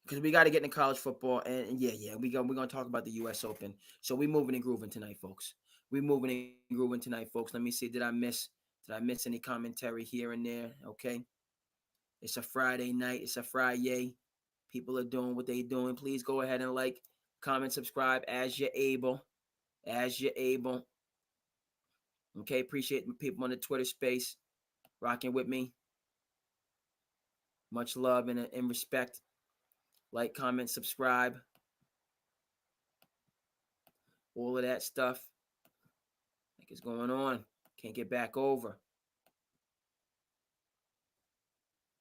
because we got to get into college football, and we're gonna talk about the U.S. Open. So we moving and grooving tonight, folks. We moving and grooving tonight, folks. Let me see. Did I miss any commentary here and there? Okay. It's a Friday night. It's a Friday. People are doing what they're doing. Please go ahead and like, comment, subscribe as you're able. Okay. Appreciate the people on the Twitter space rocking with me. Much love and respect. Like, comment, subscribe. All of that stuff. Like it's going on. Can't get back over.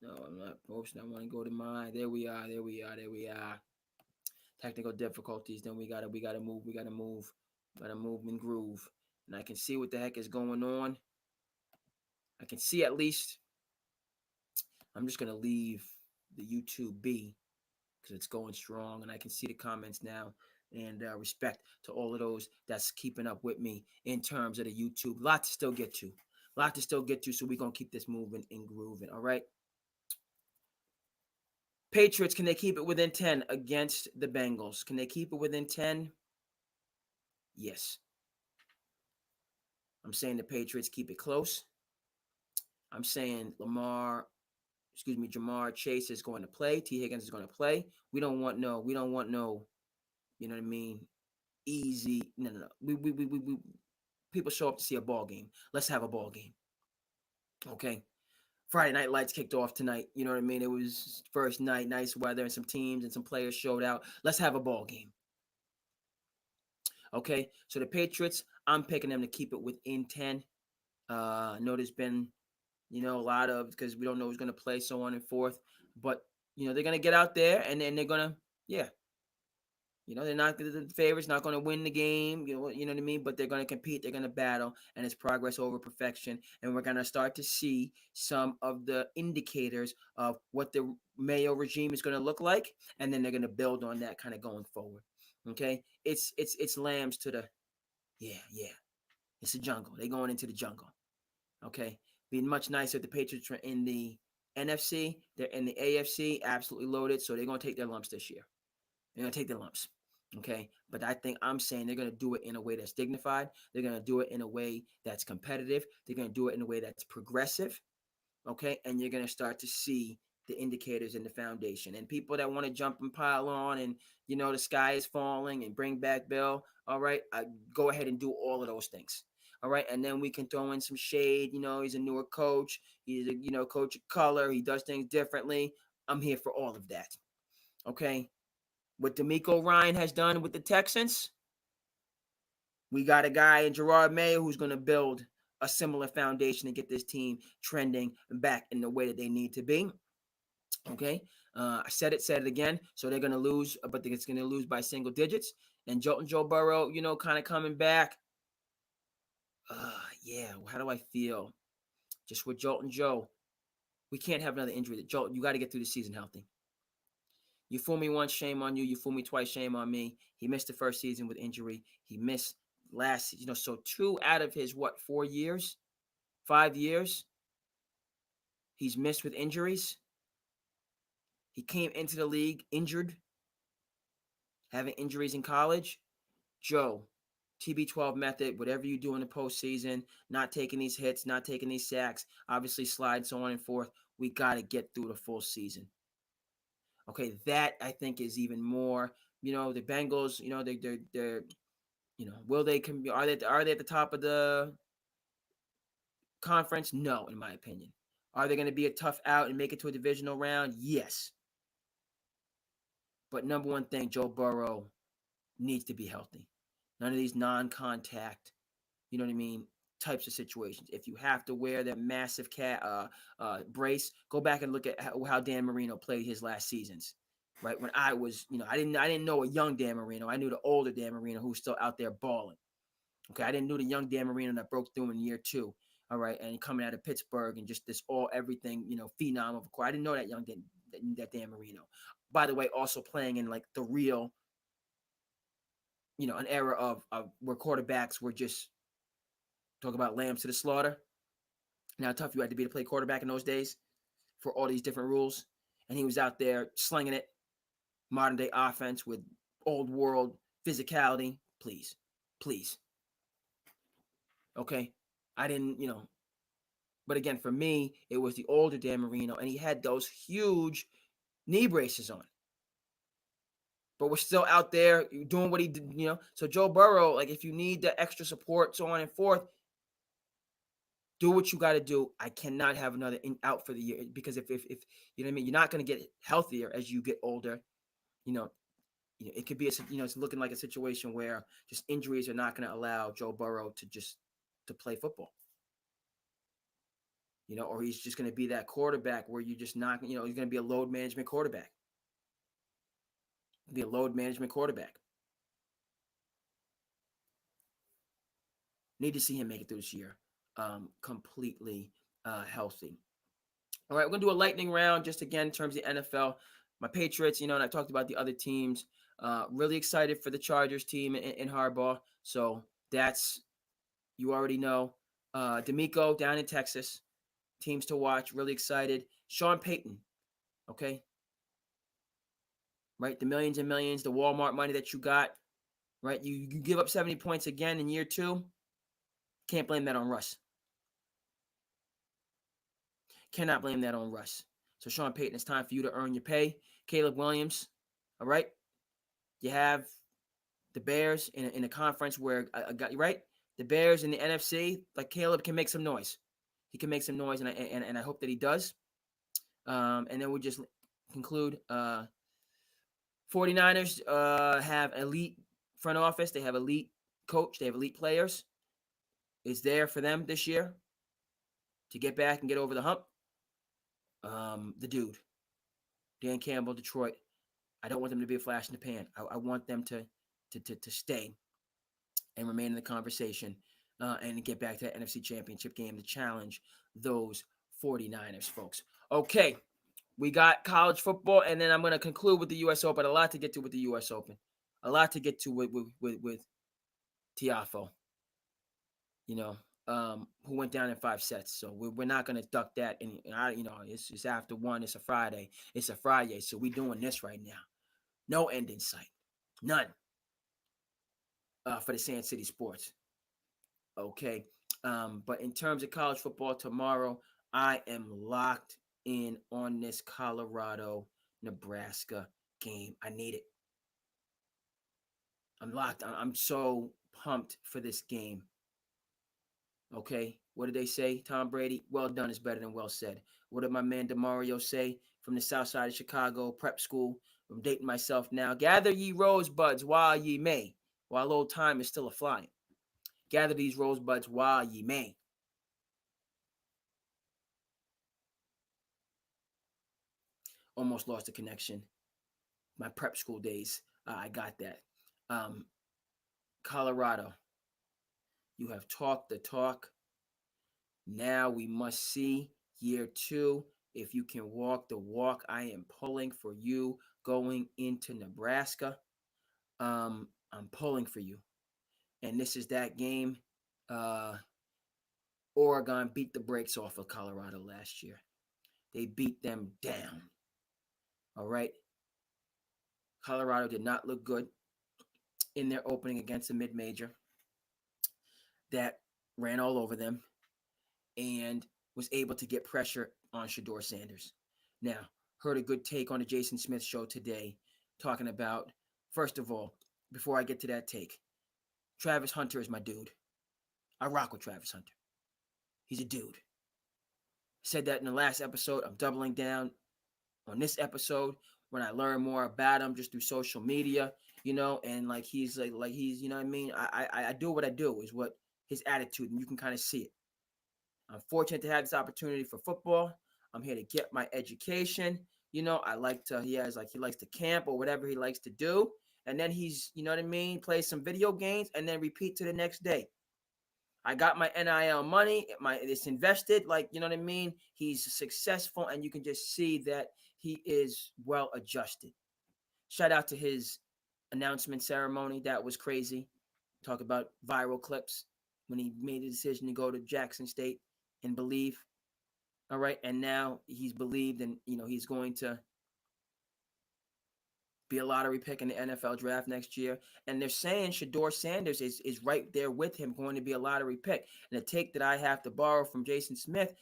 No, I'm not posting. I want to go to mine. There we are. Technical difficulties. Then we gotta move. Gotta move and groove. And I can see what the heck is going on. I can see at least. I'm just gonna leave the YouTube be because it's going strong, and I can see the comments now. And respect to all of those that's keeping up with me in terms of the YouTube. Lot to still get to. So we're going to keep this moving and grooving. All right. Patriots, can they keep it within 10 against the Bengals? Can they keep it within 10? Yes. I'm saying the Patriots keep it close. I'm saying Jamar Chase is going to play. T. Higgins is going to play. We don't want no, you know what I mean? Easy. No. We people show up to see a ball game. Let's have a ball game. Okay. Friday Night Lights kicked off tonight. You know what I mean? It was first night, nice weather, and some teams and some players showed out. Let's have a ball game. Okay. So the Patriots, I'm picking them to keep it within 10. I know there's been, a lot of, because we don't know who's going to play, so on and forth. But, they're going to get out there and then they're going to, They're not the favorites, not going to win the game. You know what I mean. But they're going to compete. They're going to battle, and it's progress over perfection. And we're going to start to see some of the indicators of what the Mayo regime is going to look like, and then they're going to build on that kind of going forward. Okay, it's lambs to the yeah. It's the jungle. They're going into the jungle. Okay, being much nicer if the Patriots are in the NFC. They're in the AFC, absolutely loaded. So they're going to take their lumps this year. They're going to take their lumps. Okay, but I'm saying they're going to do it in a way that's dignified. They're going to do it in a way that's competitive. They're going to do it in a way that's progressive. Okay, and you're going to start to see the indicators in the foundation. And people that want to jump and pile on and the sky is falling and bring back Bill, all right, go ahead and do all of those things. All right, and then we can throw in some shade. He's a newer coach. He's a coach of color. He does things differently. I'm here for all of that. Okay, what D'Amico Ryan has done with the Texans, we got a guy in Gerard Mayo who's going to build a similar foundation and get this team trending back in the way that they need to be. Okay, I said it again. So they're going to lose, but it's going to lose by single digits. And Joe Burrow, kind of coming back. Yeah, how do I feel? Just with Jolton Joe, we can't have another injury. Joe, you got to get through the season healthy. You fool me once, shame on you. You fool me twice, shame on me. He missed the first season with injury. He missed last, so 2 out of his 4 years, 5 years, he's missed with injuries. He came into the league injured, having injuries in college. Joe, TB12 method, whatever you do in the postseason, not taking these hits, not taking these sacks, obviously slide, so on and forth. We got to get through the full season. Okay, that I think is even more. The Bengals, they're will they are they at the top of the conference? No, in my opinion. Are they going to be a tough out and make it to a divisional round? Yes. But number one thing, Joe Burrow needs to be healthy. None of these non-contact, types of situations. If you have to wear that massive brace, go back and look at how Dan Marino played his last seasons. Right when I was, I didn't know a young Dan Marino. I knew the older Dan Marino who was still out there balling. Okay, I didn't know the young Dan Marino that broke through in year 2. All right, and coming out of Pittsburgh and just this everything, phenom of a core. I didn't know that young that Dan Marino. By the way, also playing in like the real, an era of where quarterbacks were just talk about lambs to the slaughter. And how tough you had to be to play quarterback in those days for all these different rules. And he was out there slinging it, modern day offense with old world physicality. Please. Okay, I didn't, but again, for me, it was the older Dan Marino, and he had those huge knee braces on. But we're still out there doing what he did, So Joe Burrow, like if you need the extra support, so on and forth, do what you got to do. I cannot have another out for the year because if you know what I mean, you're not going to get healthier as you get older. It could be it's looking like a situation where just injuries are not going to allow Joe Burrow to play football. Or he's just going to be that quarterback where you're just not, he's going to be a load management quarterback. Be a load management quarterback. Need to see him make it through this year completely healthy. All right, we're going to do a lightning round just again in terms of the NFL. My Patriots, and I talked about the other teams. Really excited for the Chargers team in Harbaugh. So that's, you already know. D'Amico down in Texas. Teams to watch. Really excited. Sean Payton. Okay. Right? The millions and millions, the Walmart money that you got. Right? You give up 70 points again in year 2. Can't blame that on Russ. Cannot blame that on Russ. So Sean Payton, it's time for you to earn your pay. Caleb Williams. All right. You have the Bears in a conference where I got you right. The Bears in the NFC, like Caleb can make some noise. He can make some noise, and I hope that he does. And then we'll just conclude. 49ers have elite front office. They have elite coach. They have elite players. It's there for them this year to get back and get over the hump. The dude, Dan Campbell, Detroit. I don't want them to be a flash in the pan. I want them to stay and remain in the conversation and get back to that NFC Championship game to challenge those 49ers, folks. Okay, we got college football, and then I'm going to conclude with the U.S. Open. A lot to get to with the U.S. Open. A lot to get to with Tiafoe, who went down in 5 sets. So we're not going to duck that. And it's after 1. It's a Friday. It's a Friday. So we're doing this right now. No end in sight. None for the SandCity Sports. Okay. But in terms of college football tomorrow, I am locked in on this Colorado-Nebraska game. I need it. I'm locked. I'm so pumped for this game. Okay. What did they say, Tom Brady? Well done is better than well said. What did my man DeMario say from the south side of Chicago, prep school? I'm dating myself now. Gather ye rosebuds while ye may, while old time is still a flying. Gather these rosebuds while ye may. Almost lost the connection. My prep school days, I got that. Colorado, you have talked the talk. Now we must see year 2. If you can walk the walk, I am pulling for you going into Nebraska. I'm pulling for you. And this is that game. Oregon beat the brakes off of Colorado last year. They beat them down. All right. Colorado did not look good in their opening against a mid-major that ran all over them and was able to get pressure on Shedeur Sanders. Now, heard a good take on the Jason Smith show today talking about, first of all, before I get to that take, Travis Hunter is my dude. I rock with Travis Hunter. He's a dude. Said that in the last episode. I'm doubling down on this episode when I learn more about him just through social media, and like he's like he's, what I mean? I do what I do is what his attitude, and you can kind of see it. I'm fortunate to have this opportunity for football. I'm here to get my education. He likes to camp or whatever he likes to do. And then he's, play some video games and then repeat to the next day. I got my NIL money. It's invested. He's successful, and you can just see that he is well adjusted. Shout out to his announcement ceremony. That was crazy. Talk about viral clips when he made the decision to go to Jackson State and believe. All right. And now he's believed, and, he's going to be a lottery pick in the NFL draft next year. And they're saying Shedeur Sanders is right there with him, going to be a lottery pick. And the take that I have to borrow from Jason Smith,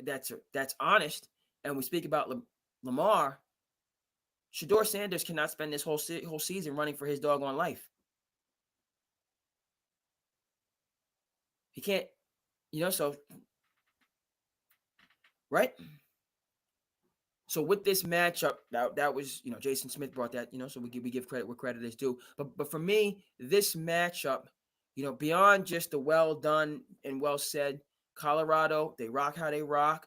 that's honest. And we speak about Lamar. Shedeur Sanders cannot spend this whole season running for his doggone life. He can't, so, right? So with this matchup, that was, Jason Smith brought that, so we give credit where credit is due. But for me, this matchup, beyond just the well done and well said, Colorado, they rock how they rock.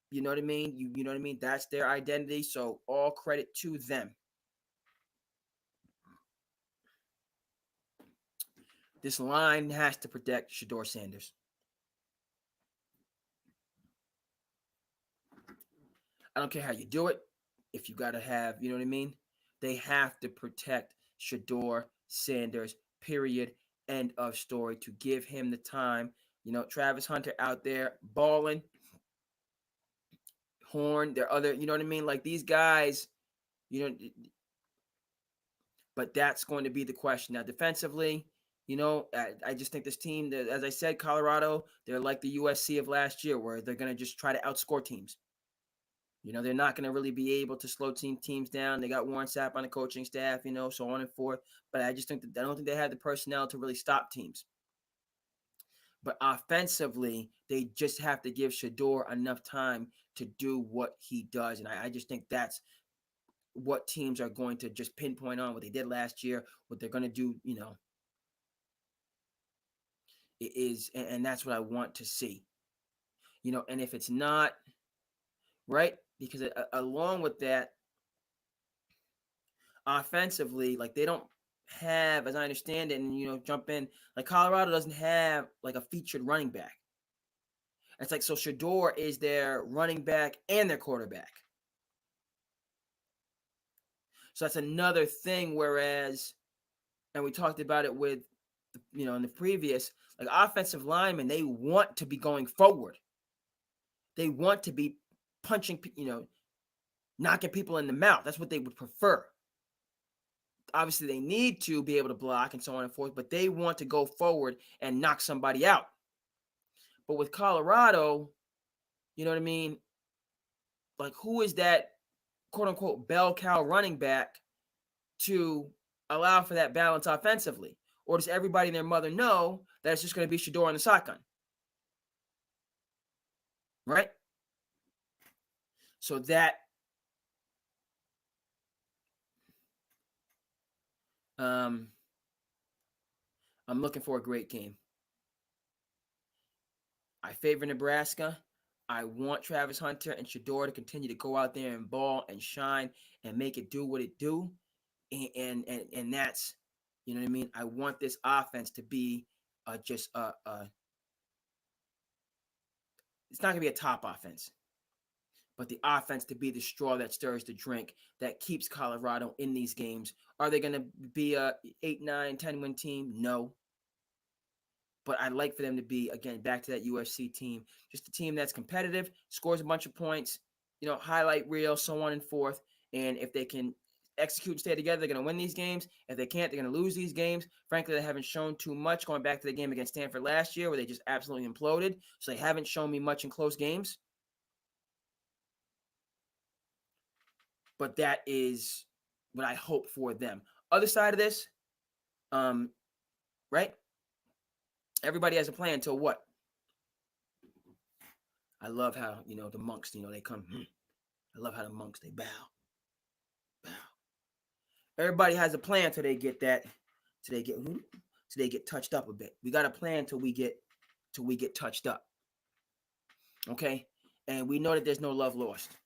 You know what I mean? You know what I mean? That's their identity. So all credit to them. This line has to protect Shedeur Sanders. I don't care how you do it. If you got to have, you know what I mean? They have to protect Shedeur Sanders, period, end of story, to give him the time. Travis Hunter out there balling. Horn, their other, you know what I mean? Like these guys, but that's going to be the question. Now, defensively, I just think this team, as I said, Colorado, they're like the USC of last year, where they're going to just try to outscore teams. They're not going to really be able to slow teams down. They got Warren Sapp on the coaching staff, so on and forth. But I just think that I don't think they have the personnel to really stop teams. But offensively, they just have to give Shedeur enough time to do what he does. And I just think that's what teams are going to just pinpoint on, what they did last year, what they're going to do, it is, and that's what I want to see. And if it's not, right, because along with that, offensively, like they don't have, as I understand it, and jump in, like Colorado doesn't have like a featured running back. It's like so Shador is their running back and their quarterback. So that's another thing. Whereas, and we talked about it with, in the previous, like offensive linemen, they want to be going forward. They want to be punching, knocking people in the mouth. That's what they would prefer. Obviously, they need to be able to block and so on and forth, but they want to go forward and knock somebody out. But with Colorado, you know what I mean? Like, who is that quote unquote bell cow running back to allow for that balance offensively? Or does everybody and their mother know that it's just going to be Shador on the shotgun? Right? So that I'm looking for a great game. I favor Nebraska. I want Travis Hunter and Shador to continue to go out there and ball and shine and make it do what it do. And that's, you know what I mean? I want this offense to be it's not going to be a top offense, but the offense to be the straw that stirs the drink that keeps Colorado in these games. Are they going to be a 8, 9, 10 win team? No. But I'd like for them to be, again, back to that UFC team, just a team that's competitive, scores a bunch of points, highlight reel, so on and forth. And if they can execute and stay together, they're going to win these games. If they can't, they're going to lose these games. Frankly, they haven't shown too much going back to the game against Stanford last year where they just absolutely imploded. So they haven't shown me much in close games. But that is what I hope for them. Other side of this, right? Everybody has a plan until what? I love how, the monks, they come. I love how the monks, they bow. Everybody has a plan till they get touched up a bit. We got a plan till we get touched up. Okay? And we know that there's no love lost.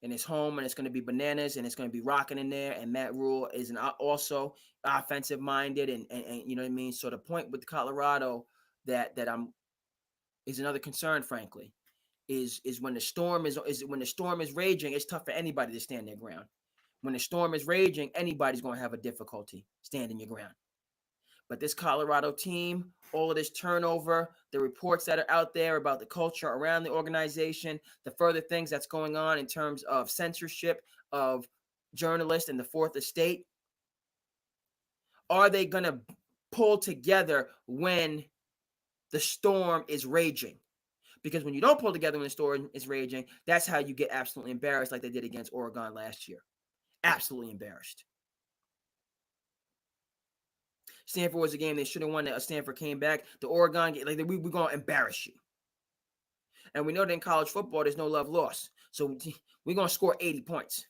And it's home, and it's going to be bananas, and it's going to be rocking in there. And Matt Rule is also offensive minded, and you know what I mean. So the point with Colorado that is another concern, frankly, is when the storm is raging. It's tough for anybody to stand their ground. When the storm is raging, anybody's going to have a difficulty standing your ground. But this Colorado team, all of this turnover, the reports that are out there about the culture around the organization, the further things that's going on in terms of censorship of journalists and the Fourth Estate, are they going to pull together when the storm is raging? Because when you don't pull together when the storm is raging, that's how you get absolutely embarrassed like they did against Oregon last year. Absolutely embarrassed. Stanford was a game they should have won. That Stanford came back. The Oregon game, like we're going to embarrass you. And we know that in college football, there's no love lost. So we're going to score 80 points.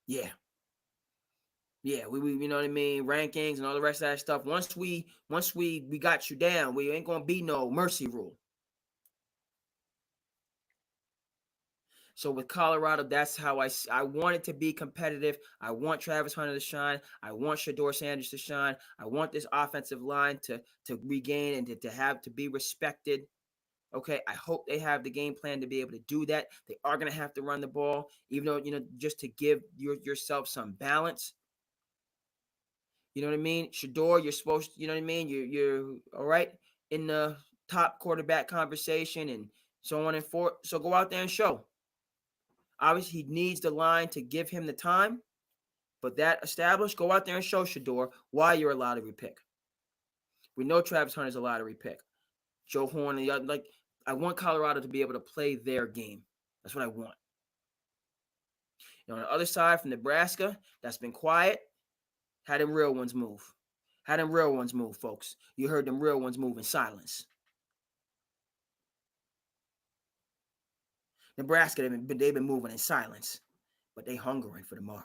Yeah. Yeah, we you know what I mean, rankings and all the rest of that stuff. Once we got you down, we ain't going to be no mercy rule. So with Colorado, that's how I want it to be competitive. I want Travis Hunter to shine. I want Shador Sanders to shine. I want this offensive line to regain and to be respected. Okay, I hope they have the game plan to be able to do that. They are going to have to run the ball, even though, just to give yourself some balance. You know what I mean? Shador, you're supposed to, you know what I mean? You're all right in the top quarterback conversation and so on and forth. So go out there and show. Obviously, he needs the line to give him the time, but that established, go out there and show Shador why you're a lottery pick. We know Travis Hunter's a lottery pick. Joe Horn and the other, I want Colorado to be able to play their game. That's what I want. On the other side from Nebraska, that's been quiet. Had them real ones move. Had them real ones move, folks. You heard them real ones move in silence. Nebraska, they've been moving in silence, but they hungering for tomorrow.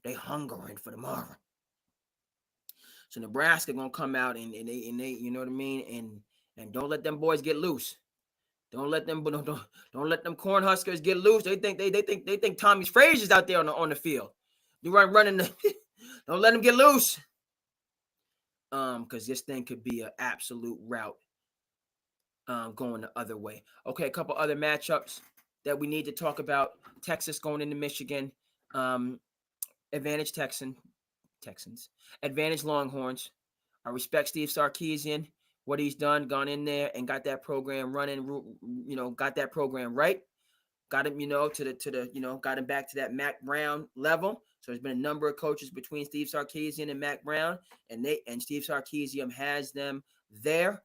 They hungering for tomorrow. So Nebraska gonna come out and they you know what I mean, and don't let them boys get loose. Don't let them Cornhuskers get loose. They think Tommy Frazier's out there on the field. You running the don't let them get loose. Because this thing could be an absolute rout going the other way. Okay, a couple other matchups that we need to talk about. Texas going into Michigan. Advantage Texans. Advantage Longhorns. I respect Steve Sarkisian, what he's done, gone in there and got that program running, got that program right. Got him, to the, got him back to that Mac Brown level. So there's been a number of coaches between Steve Sarkisian and Mac Brown, and Steve Sarkisian has them there.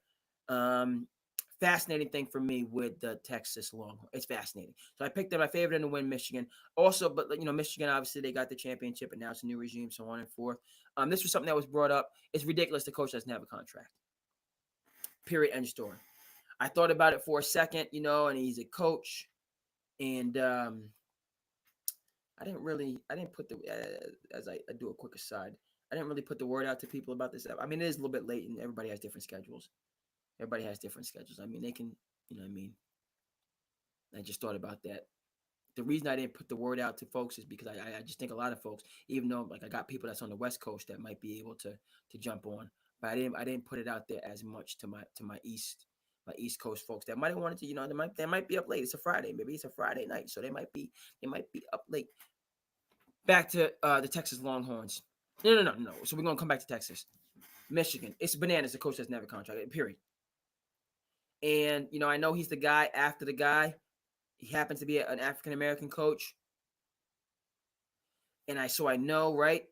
Fascinating thing for me with the Texas Longhorns. It's fascinating. So I picked them. My favorite to win Michigan. Also, but Michigan, obviously they got the championship and now it's a new regime, so on and forth. This was something that was brought up. It's ridiculous the coach doesn't have a contract. Period. End story. I thought about it for a second, and he's a coach, and I didn't put the as I do a quick aside. I didn't really put the word out to people about this. I mean, it is a little bit late, and everybody has different schedules. I mean, they can, I just thought about that. The reason I didn't put the word out to folks is because I just think a lot of folks, even though like I got people that's on the West Coast that might be able to jump on, but I didn't put it out there as much to my East Coast folks that might have wanted to, they might be up late. It's a Friday, maybe it's a Friday night, so they might be up late. Back to the Texas Longhorns. No. So we're gonna come back to Texas, Michigan. It's bananas. The coach doesn't have a contract. Period. And I know he's the guy after the guy. He happens to be an African American coach, and I know, right?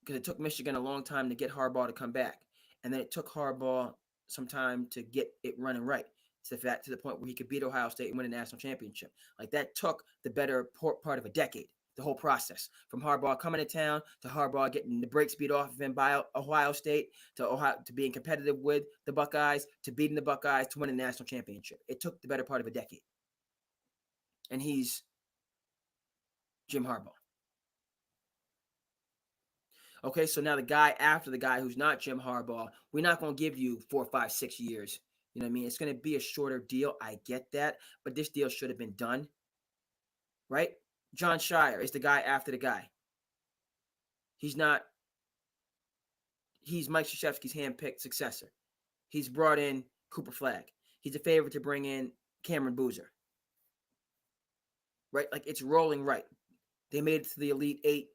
Because it took Michigan a long time to get Harbaugh to come back, and then it took Harbaugh some time to get it running right. To the point where he could beat Ohio State and win a national championship. Like that took the better part of a decade. The whole process from Harbaugh coming to town to Harbaugh getting the brakes beat off of him by Ohio State to being competitive with the Buckeyes to beating the Buckeyes to win a national championship. It took the better part of a decade. And he's Jim Harbaugh. Okay, so now the guy after the guy who's not Jim Harbaugh, we're not going to give you 4, 5, 6 years. You know what I mean? It's going to be a shorter deal. I get that. But this deal should have been done. Right? John Shire is the guy after the guy. He's Mike Krzyzewski's handpicked successor. He's brought in Cooper Flagg. He's a favorite to bring in Cameron Boozer. Right? Like it's rolling right. They made it to the Elite Eight,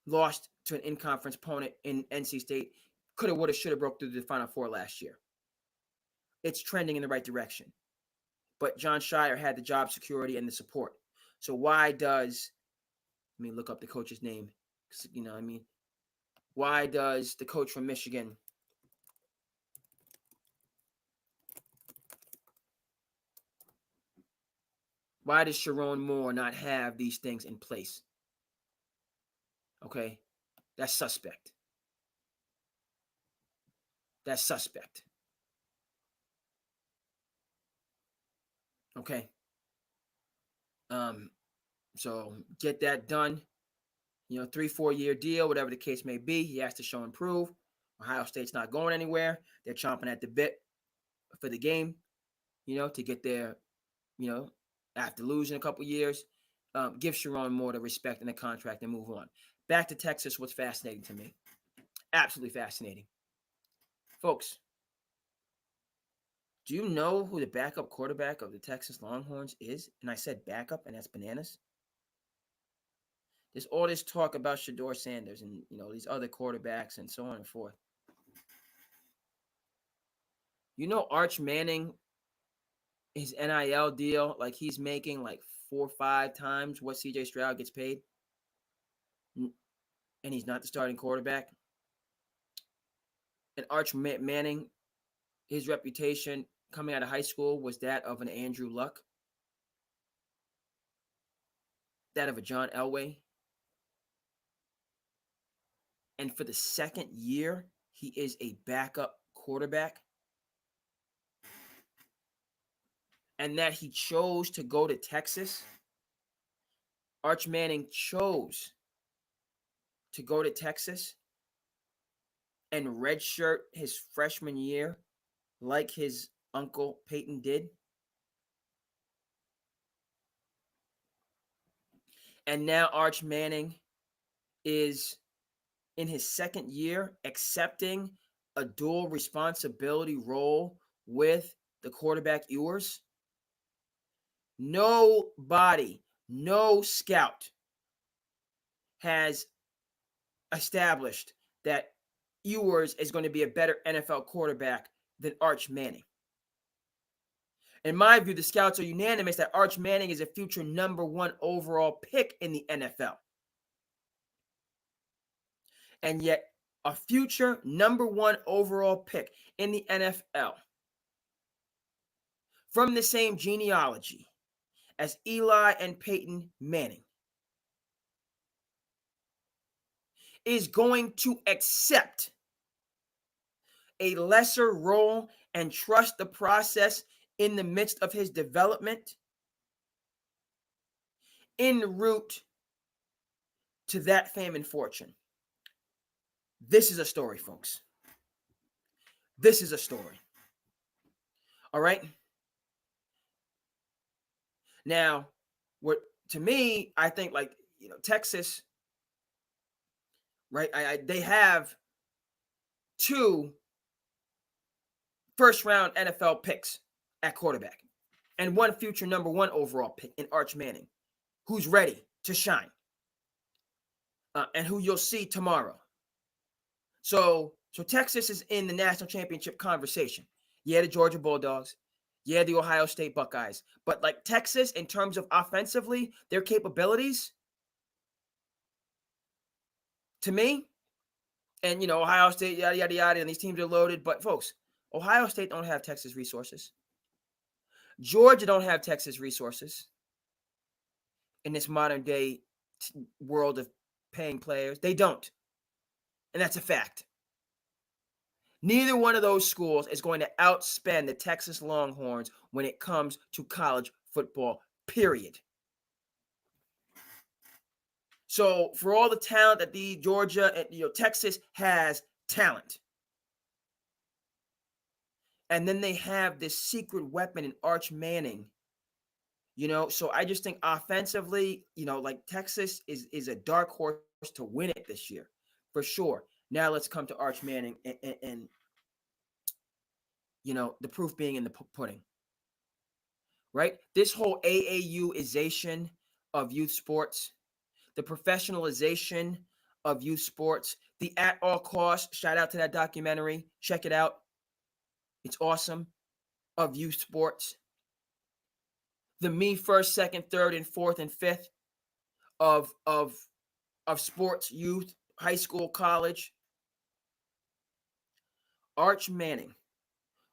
lost to an in-conference opponent in NC State. Coulda, woulda, shoulda broke through the Final Four last year. It's trending in the right direction. But John Shire had the job security and the support. So why does, let me look up the coach's name. Why does the coach from Michigan, why does Sharon Moore not have these things in place? Okay, that's suspect. Okay. So get that done. 3-4 year deal, whatever the case may be. He has to show and prove. Ohio State's not going anywhere. They're chomping at the bit for the game, to get there, after losing a couple years. Give Sharon Moore the respect and the contract and move on. Back to Texas, what's fascinating to me. Absolutely fascinating. Folks, do you know who the backup quarterback of the Texas Longhorns is? And I said backup, and that's bananas. There's all this talk about Shedeur Sanders and, these other quarterbacks and so on and forth. Arch Manning, his NIL deal, like he's making like 4 or 5 times what CJ Stroud gets paid. And he's not the starting quarterback. And Arch Manning, his reputation coming out of high school was that of an Andrew Luck, that of a John Elway. And for the second year, he is a backup quarterback. And that he chose to go to Texas. Arch Manning chose to go to Texas and redshirt his freshman year like his uncle Peyton did. And now Arch Manning is in his second year accepting a dual responsibility role with the quarterback Ewers. Nobody, no scout has established that Ewers is going to be a better NFL quarterback than Arch Manning. In my view, the scouts are unanimous that Arch Manning is a future number 1 overall pick in the NFL. And yet, a future number 1 overall pick in the NFL from the same genealogy as Eli and Peyton Manning is going to accept a lesser role and trust the process in the midst of his development en route to that fame and fortune. This is a story, folks. This is a story. All right. Now, what to me, I think Texas, right? They have 2 first-round NFL picks at quarterback and 1 future number 1 overall pick in Arch Manning, who's ready to shine and who you'll see tomorrow. So Texas is in the national championship conversation. Yeah, the Georgia Bulldogs. Yeah, the Ohio State Buckeyes. But Texas, in terms of offensively, their capabilities, to me, and Ohio State, yada, yada, yada, and these teams are loaded. But folks, Ohio State don't have Texas resources. Georgia don't have Texas resources in this modern day world of paying players. They don't. And that's a fact. Neither one of those schools is going to outspend the Texas Longhorns when it comes to college football, period. So for all the talent that the Georgia and Texas has talent. And then they have this secret weapon in Arch Manning. So I just think offensively, Texas is a dark horse to win it this year, for sure. Now let's come to Arch Manning and the proof being in the pudding, right? This whole AAUization of youth sports, the professionalization of youth sports, the at all costs, shout out to that documentary, check it out. It's awesome, of youth sports. The me first, second, third, and fourth, and fifth of sports, youth, high school, college. Arch Manning,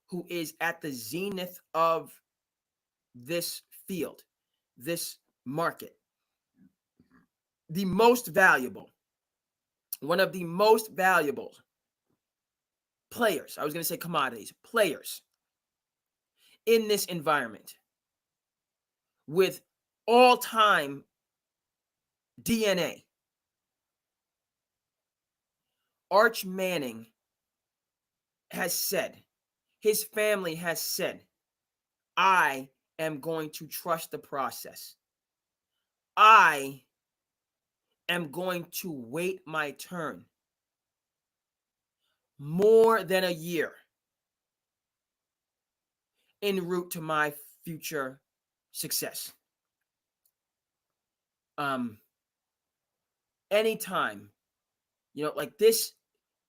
who is at the zenith of this field, this market, the most valuable, one of the most valuable players, I was going to say commodities, players in this environment with all-time DNA. Arch Manning has said, his family has said, I am going to trust the process. I am going to wait my turn more than a year en route to my future success. Anytime, this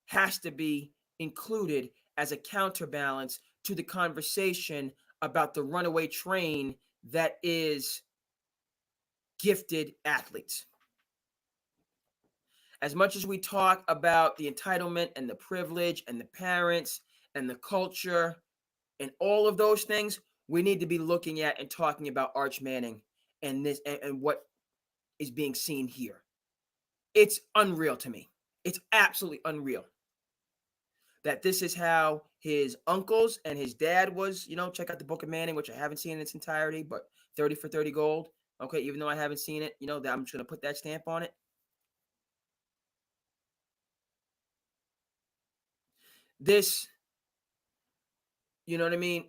has to be included as a counterbalance to the conversation about the runaway train that is gifted athletes. As much as we talk about the entitlement and the privilege and the parents and the culture and all of those things, we need to be looking at and talking about Arch Manning and this and what is being seen here. It's unreal to me. It's absolutely unreal that this is how his uncles and his dad was. Check out the Book of Manning, which I haven't seen in its entirety, but 30 for 30 gold. Okay, even though I haven't seen it, that I'm just going to put that stamp on it. This, you know what I mean?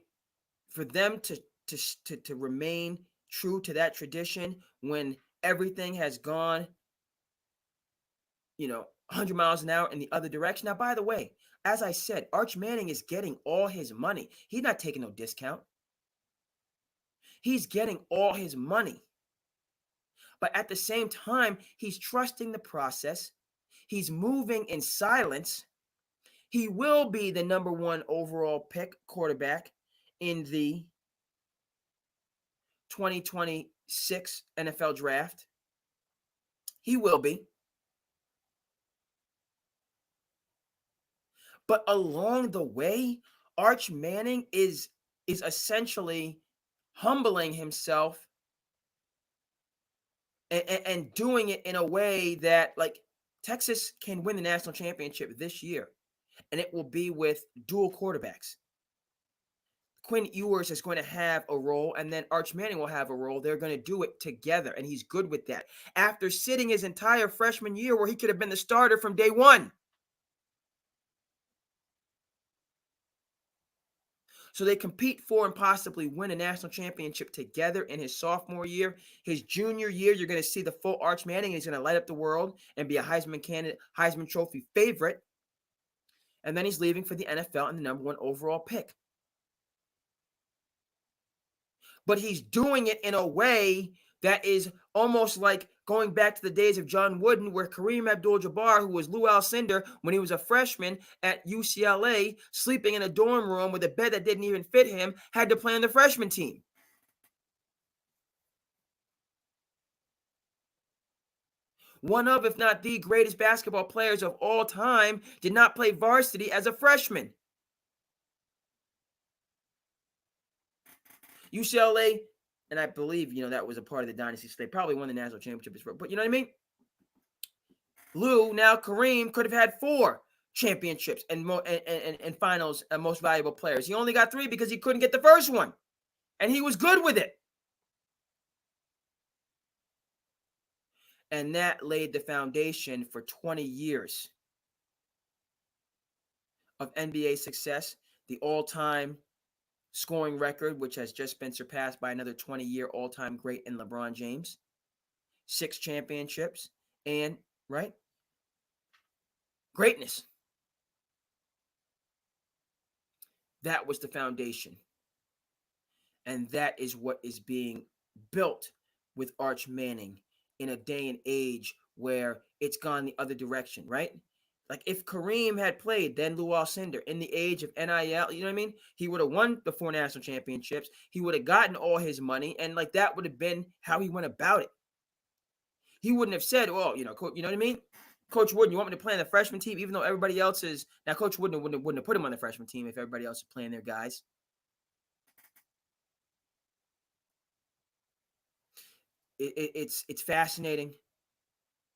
For them to remain true to that tradition when everything has gone, 100 miles an hour in the other direction. Now, by the way, as I said, Arch Manning is getting all his money. He's not taking no discount. He's getting all his money. But at the same time, he's trusting the process. He's moving in silence. He will be the number 1 overall pick quarterback in the 2026 NFL draft. He will be. But along the way, Arch Manning is essentially humbling himself and doing it in a way that, like, Texas can win the national championship this year, and it will be with dual quarterbacks. Quinn Ewers is going to have a role, and then Arch Manning will have a role. They're going to do it together, and he's good with that. After sitting his entire freshman year where he could have been the starter from day one. So they compete for and possibly win a national championship together in his sophomore year. His junior year, you're going to see the full Arch Manning. He's going to light up the world and be a Heisman candidate, Heisman Trophy favorite. And then he's leaving for the NFL and the number 1 overall pick. But he's doing it in a way that is almost like going back to the days of John Wooden, where Kareem Abdul-Jabbar, who was Lou Alcindor when he was a freshman at UCLA, sleeping in a dorm room with a bed that didn't even fit him, had to play on the freshman team. One of, if not the greatest basketball players of all time, did not play varsity as a freshman. UCLA, and I believe, that was a part of the dynasty, so they probably won the national championship. But you know what I mean? Lou, now Kareem, could have had 4 championships and finals most valuable players. He only got 3 because he couldn't get the first one. And he was good with it. And that laid the foundation for 20 years of NBA success, the all-time scoring record, which has just been surpassed by another 20-year all-time great in LeBron James. 6 championships and, right? Greatness. That was the foundation. And that is what is being built with Arch Manning in a day and age where it's gone the other direction, right? Like, if Kareem had played, then Lou Alcindor, in the age of NIL, you know what I mean? He would have won the 4 national championships. He would have gotten all his money, and like that would have been how he went about it. He wouldn't have said, "Well, you know what I mean? Coach Wooden, you want me to play on the freshman team, even though everybody else is." Now, Coach Wooden wouldn't have put him on the freshman team if everybody else is playing their guys. It's fascinating.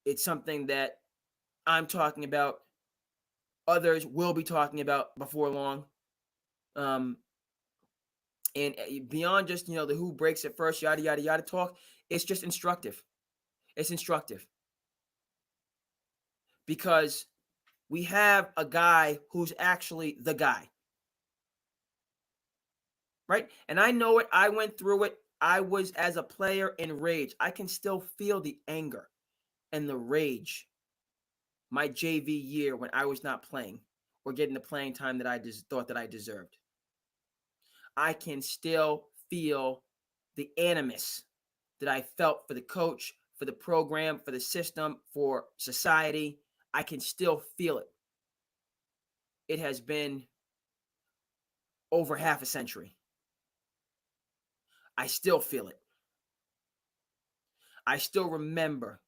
It's something that I'm talking about. Others will be talking about before long. And beyond just, the who breaks it first, yada, yada, yada talk, it's just instructive. It's instructive. Because we have a guy who's actually the guy. Right? And I know it. I went through it. I was, as a player, in rage. I can still feel the anger and the rage my JV year when I was not playing or getting the playing time that I thought that I deserved. I can still feel the animus that I felt for the coach, for the program, for the system, for society. I can still feel it. It has been over half a century. I still feel it. I still remember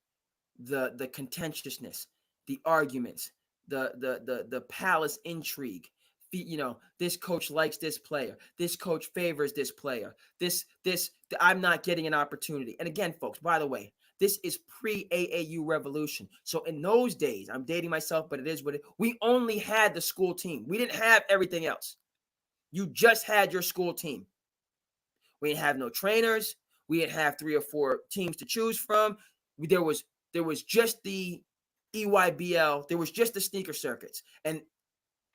the contentiousness, the arguments, the palace intrigue. This coach likes this player. This coach favors this player. I'm not getting an opportunity. And again, folks, by the way, this is pre-AAU revolution. So in those days, I'm dating myself, but it is what it is. We only had the school team. We didn't have everything else. You just had your school team. We didn't have no trainers. We didn't have 3 or 4 teams to choose from. There was just the EYBL. There was just the sneaker circuits. And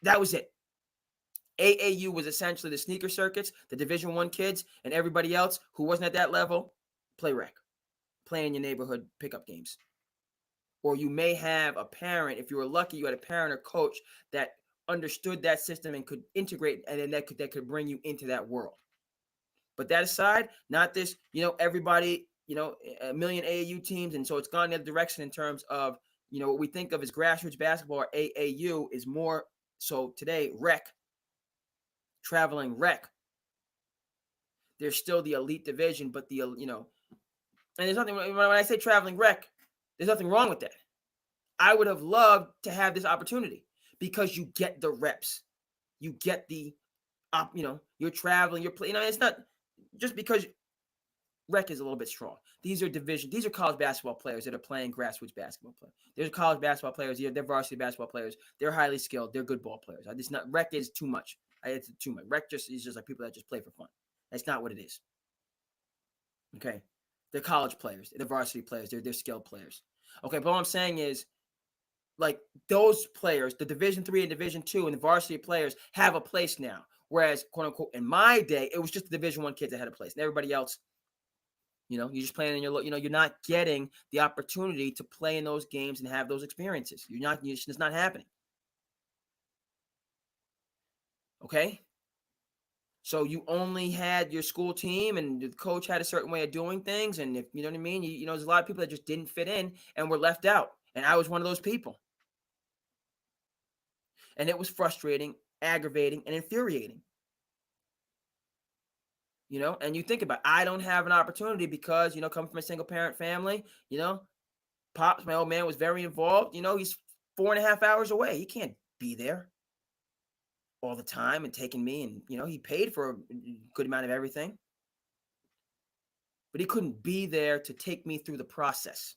that was it. AAU was essentially the sneaker circuits, the Division I kids, and everybody else who wasn't at that level, play rec. playing your neighborhood pickup games. Or you may have a parent, if you were lucky, you had a parent or coach that understood that system and could integrate, and then that could bring you into that world. But that aside, not this, everybody, a million AAU teams, and so it's gone the other direction in terms of, what we think of as grassroots basketball or AAU is more so today rec, traveling rec. There's still the elite division, but and there's nothing, when I say traveling rec, there's nothing wrong with that. I would have loved to have this opportunity because you get the reps. You get the, you're traveling, you're playing. It's not just because rec is a little bit strong. These are college basketball players that are playing grassroots basketball players. There's college basketball players, they're varsity basketball players. They're highly skilled. They're good ball players. Rec is too much. It's too much. Rec is just like people that just play for fun. That's not what it is. Okay. They're college players. They're varsity players. They're skilled players. Okay. But what I'm saying is, like, those players, the Division III and Division II and the varsity players have a place now. Whereas, quote unquote, in my day, it was just the Division I kids that had a place. And everybody else, you're just playing in you're not getting the opportunity to play in those games and have those experiences. It's not happening. Okay? So you only had your school team and the coach had a certain way of doing things. And if you know what I mean, there's a lot of people that just didn't fit in and were left out. And I was one of those people. And it was frustrating, aggravating, and infuriating. And you think about it, I don't have an opportunity because, coming from a single parent family, Pops, my old man, was very involved. He's 4.5 hours away. He can't be there all the time and taking me. And, he paid for a good amount of everything. But he couldn't be there to take me through the process.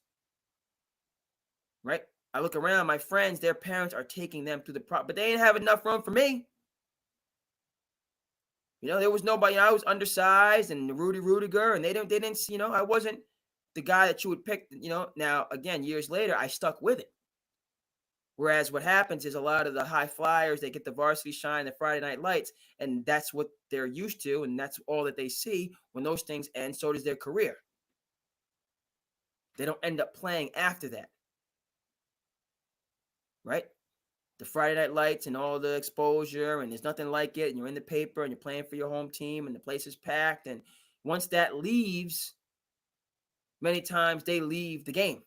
Right? I look around, my friends, their parents are taking them through the process, but they didn't have enough room for me. There was nobody. I was undersized and Rudy Rudiger, and they didn't, I wasn't the guy that you would pick, Now, again, years later, I stuck with it. Whereas what happens is a lot of the high flyers, they get the varsity shine, the Friday night lights, and that's what they're used to, and that's all that they see. When those things end, so does their career. They don't end up playing after that. Right? The Friday night lights and all the exposure, and there's nothing like it, and you're in the paper and you're playing for your home team and the place is packed. And once that leaves, many times they leave the game.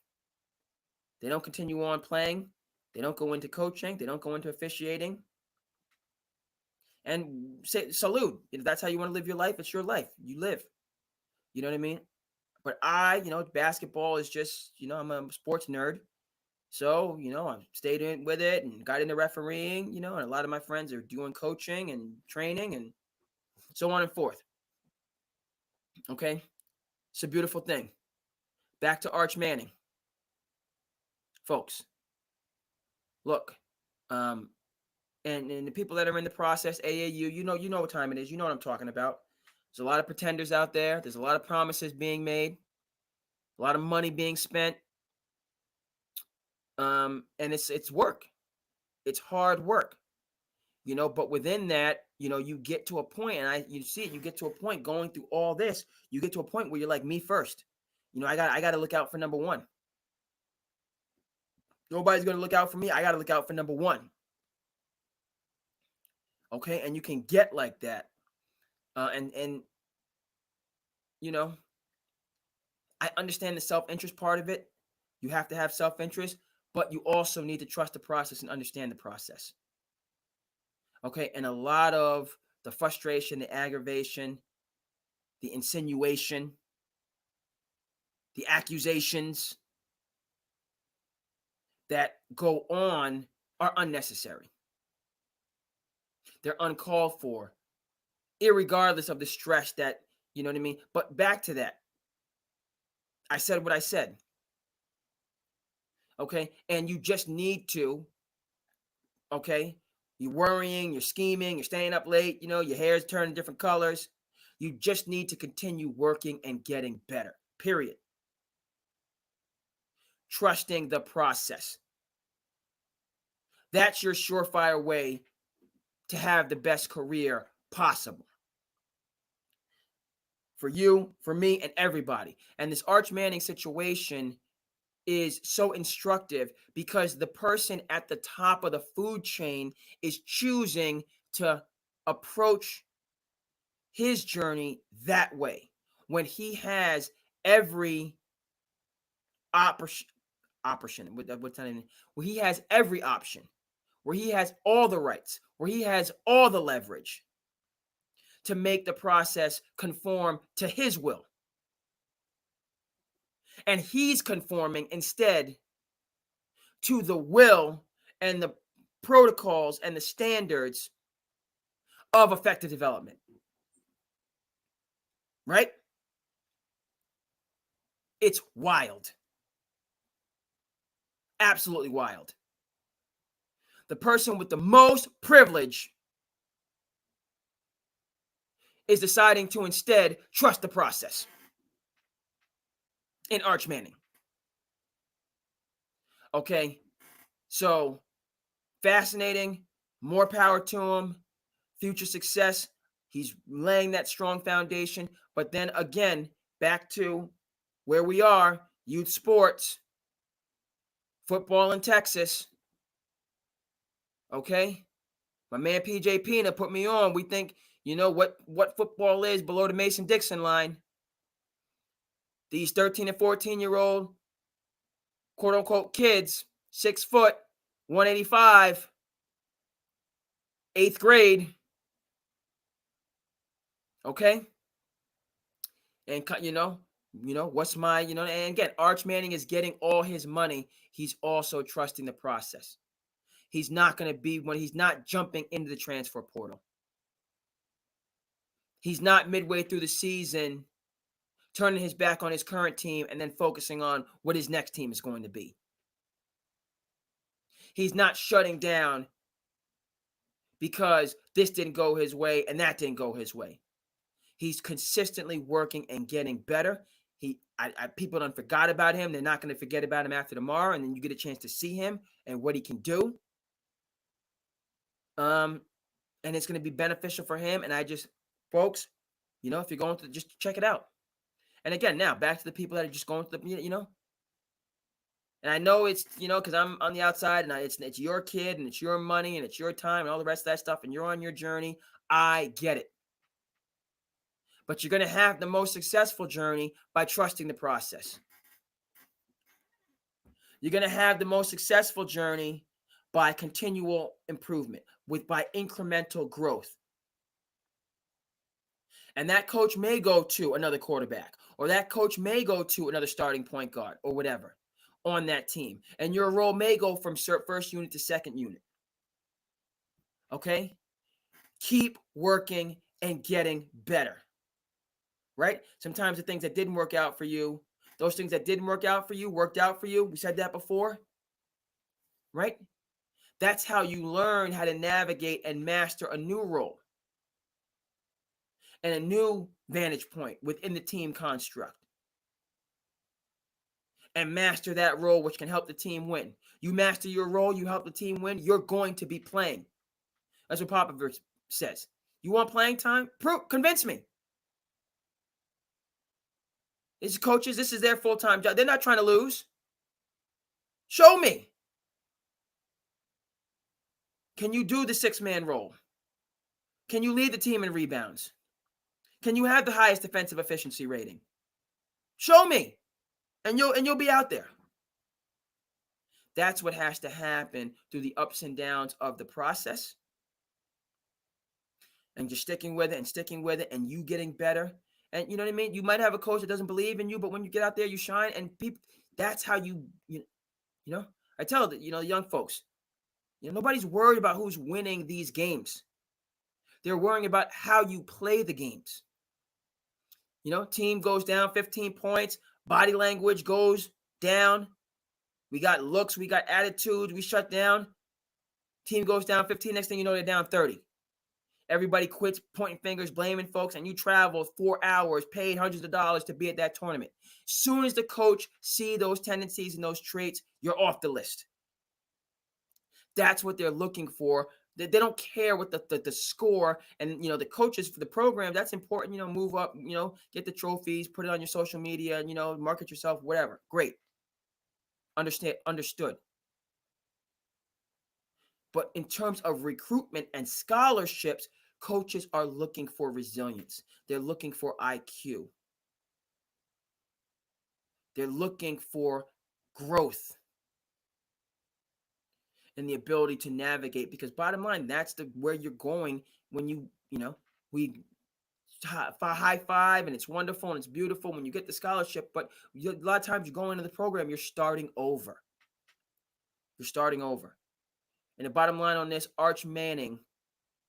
They don't continue on playing. They don't go into coaching. They don't go into officiating. And salute. If that's how you want to live your life, it's your life. You live. You know what I mean? But basketball is just, I'm a sports nerd. So, I stayed in with it and got into refereeing, and a lot of my friends are doing coaching and training and so on and forth. Okay? It's a beautiful thing. Back to Arch Manning. Folks, look, and the people that are in the process, AAU, you know what time it is. You know what I'm talking about. There's a lot of pretenders out there. There's a lot of promises being made. A lot of money being spent. And it's work. It's hard work. But within that, you get to a point, and you get to a point going through all this, you get to a point where you're like, me first. I got to look out for number one. Nobody's going to look out for me. I got to look out for number one. Okay. And you can get like that. And I understand the self-interest part of it. You have to have self-interest, but you also need to trust the process and understand the process. Okay. And a lot of the frustration, the aggravation, the insinuation, the accusations that go on are unnecessary. They're uncalled for, irregardless of the stress that, you know what I mean? But back to that. I said what I said. Okay. And you just need to, okay, you're worrying, you're scheming, you're staying up late, your hair's turning different colors. You just need to continue working and getting better, period. Trusting the process. That's your surefire way to have the best career possible. for you, for me, and everybody. And this Arch Manning situation is so instructive because the person at the top of the food chain is choosing to approach his journey that way when he has every option where he has every option, where he has all the rights, where he has all the leverage to make the process conform to his will. And he's conforming instead to the will and the protocols and the standards of effective development. Right? It's wild. Absolutely wild. The person with the most privilege is deciding to instead trust the process in Arch Manning. Okay, so fascinating, more power to him, future success. He's laying that strong foundation. But then again, back to where we are, youth sports, football in Texas. Okay, my man PJ Pina put me on. We think, what football is below the Mason-Dixon line. These 13 and 14-year-old, quote-unquote kids, 6 foot, 185, 8th grade. Okay? And, what's my, and again, Arch Manning is getting all his money. He's also trusting the process. He's not going to be, when he's not jumping into the transfer portal. He's not midway through the season turning his back on his current team and then focusing on what his next team is going to be. He's not shutting down because this didn't go his way and that didn't go his way. He's consistently working and getting better. People don't forgot about him. They're not going to forget about him after tomorrow, and then you get a chance to see him and what he can do. And it's going to be beneficial for him. And folks, if you're going to, just check it out. And again, now back to the people that are just going to the, and I know it's, because I'm on the outside and it's your kid and it's your money and it's your time and all the rest of that stuff, and you're on your journey. I get it. But you're going to have the most successful journey by trusting the process. You're going to have the most successful journey by continual improvement, by incremental growth. And that coach may go to another quarterback, or that coach may go to another starting point guard or whatever on that team. And your role may go from first unit to second unit. Okay? Keep working and getting better. Right? Sometimes the things that didn't work out for you, those things that didn't work out for you, worked out for you. We said that before. Right? That's how you learn how to navigate and master a new role and a new vantage point within the team construct. And master that role, which can help the team win. You master your role, you help the team win, you're going to be playing. That's what Popovich says. You want playing time? Convince me. These coaches, this is their full-time job. They're not trying to lose. Show me. Can you do the 6-man role? Can you lead the team in rebounds? Can you have the highest defensive efficiency rating? Show me. And you'll be out there. That's what has to happen through the ups and downs of the process. And just sticking with it and you getting better. And you know what I mean? You might have a coach that doesn't believe in you, but when you get out there, you shine. And people, that's how I tell the young folks, nobody's worried about who's winning these games. They're worrying about how you play the games. Team goes down 15 points, body language goes down. We got looks, we got attitudes, we shut down. Team goes down 15, next thing you know, they're down 30. Everybody quits pointing fingers, blaming folks, and you travel 4 hours, paid hundreds of dollars to be at that tournament. Soon as the coach see those tendencies and those traits, you're off the list. That's what they're looking for They don't care what the score, and the coaches for the program, that's important. Move up, get the trophies, put it on your social media, market yourself, whatever. Great. Understood. But in terms of recruitment and scholarships, coaches are looking for resilience. They're looking for IQ. They're looking for growth and the ability to navigate, because bottom line, that's where you're going when we high five, and it's wonderful and it's beautiful when you get the scholarship, but a lot of times you go into the program, you're starting over. And the bottom line on this, Arch Manning,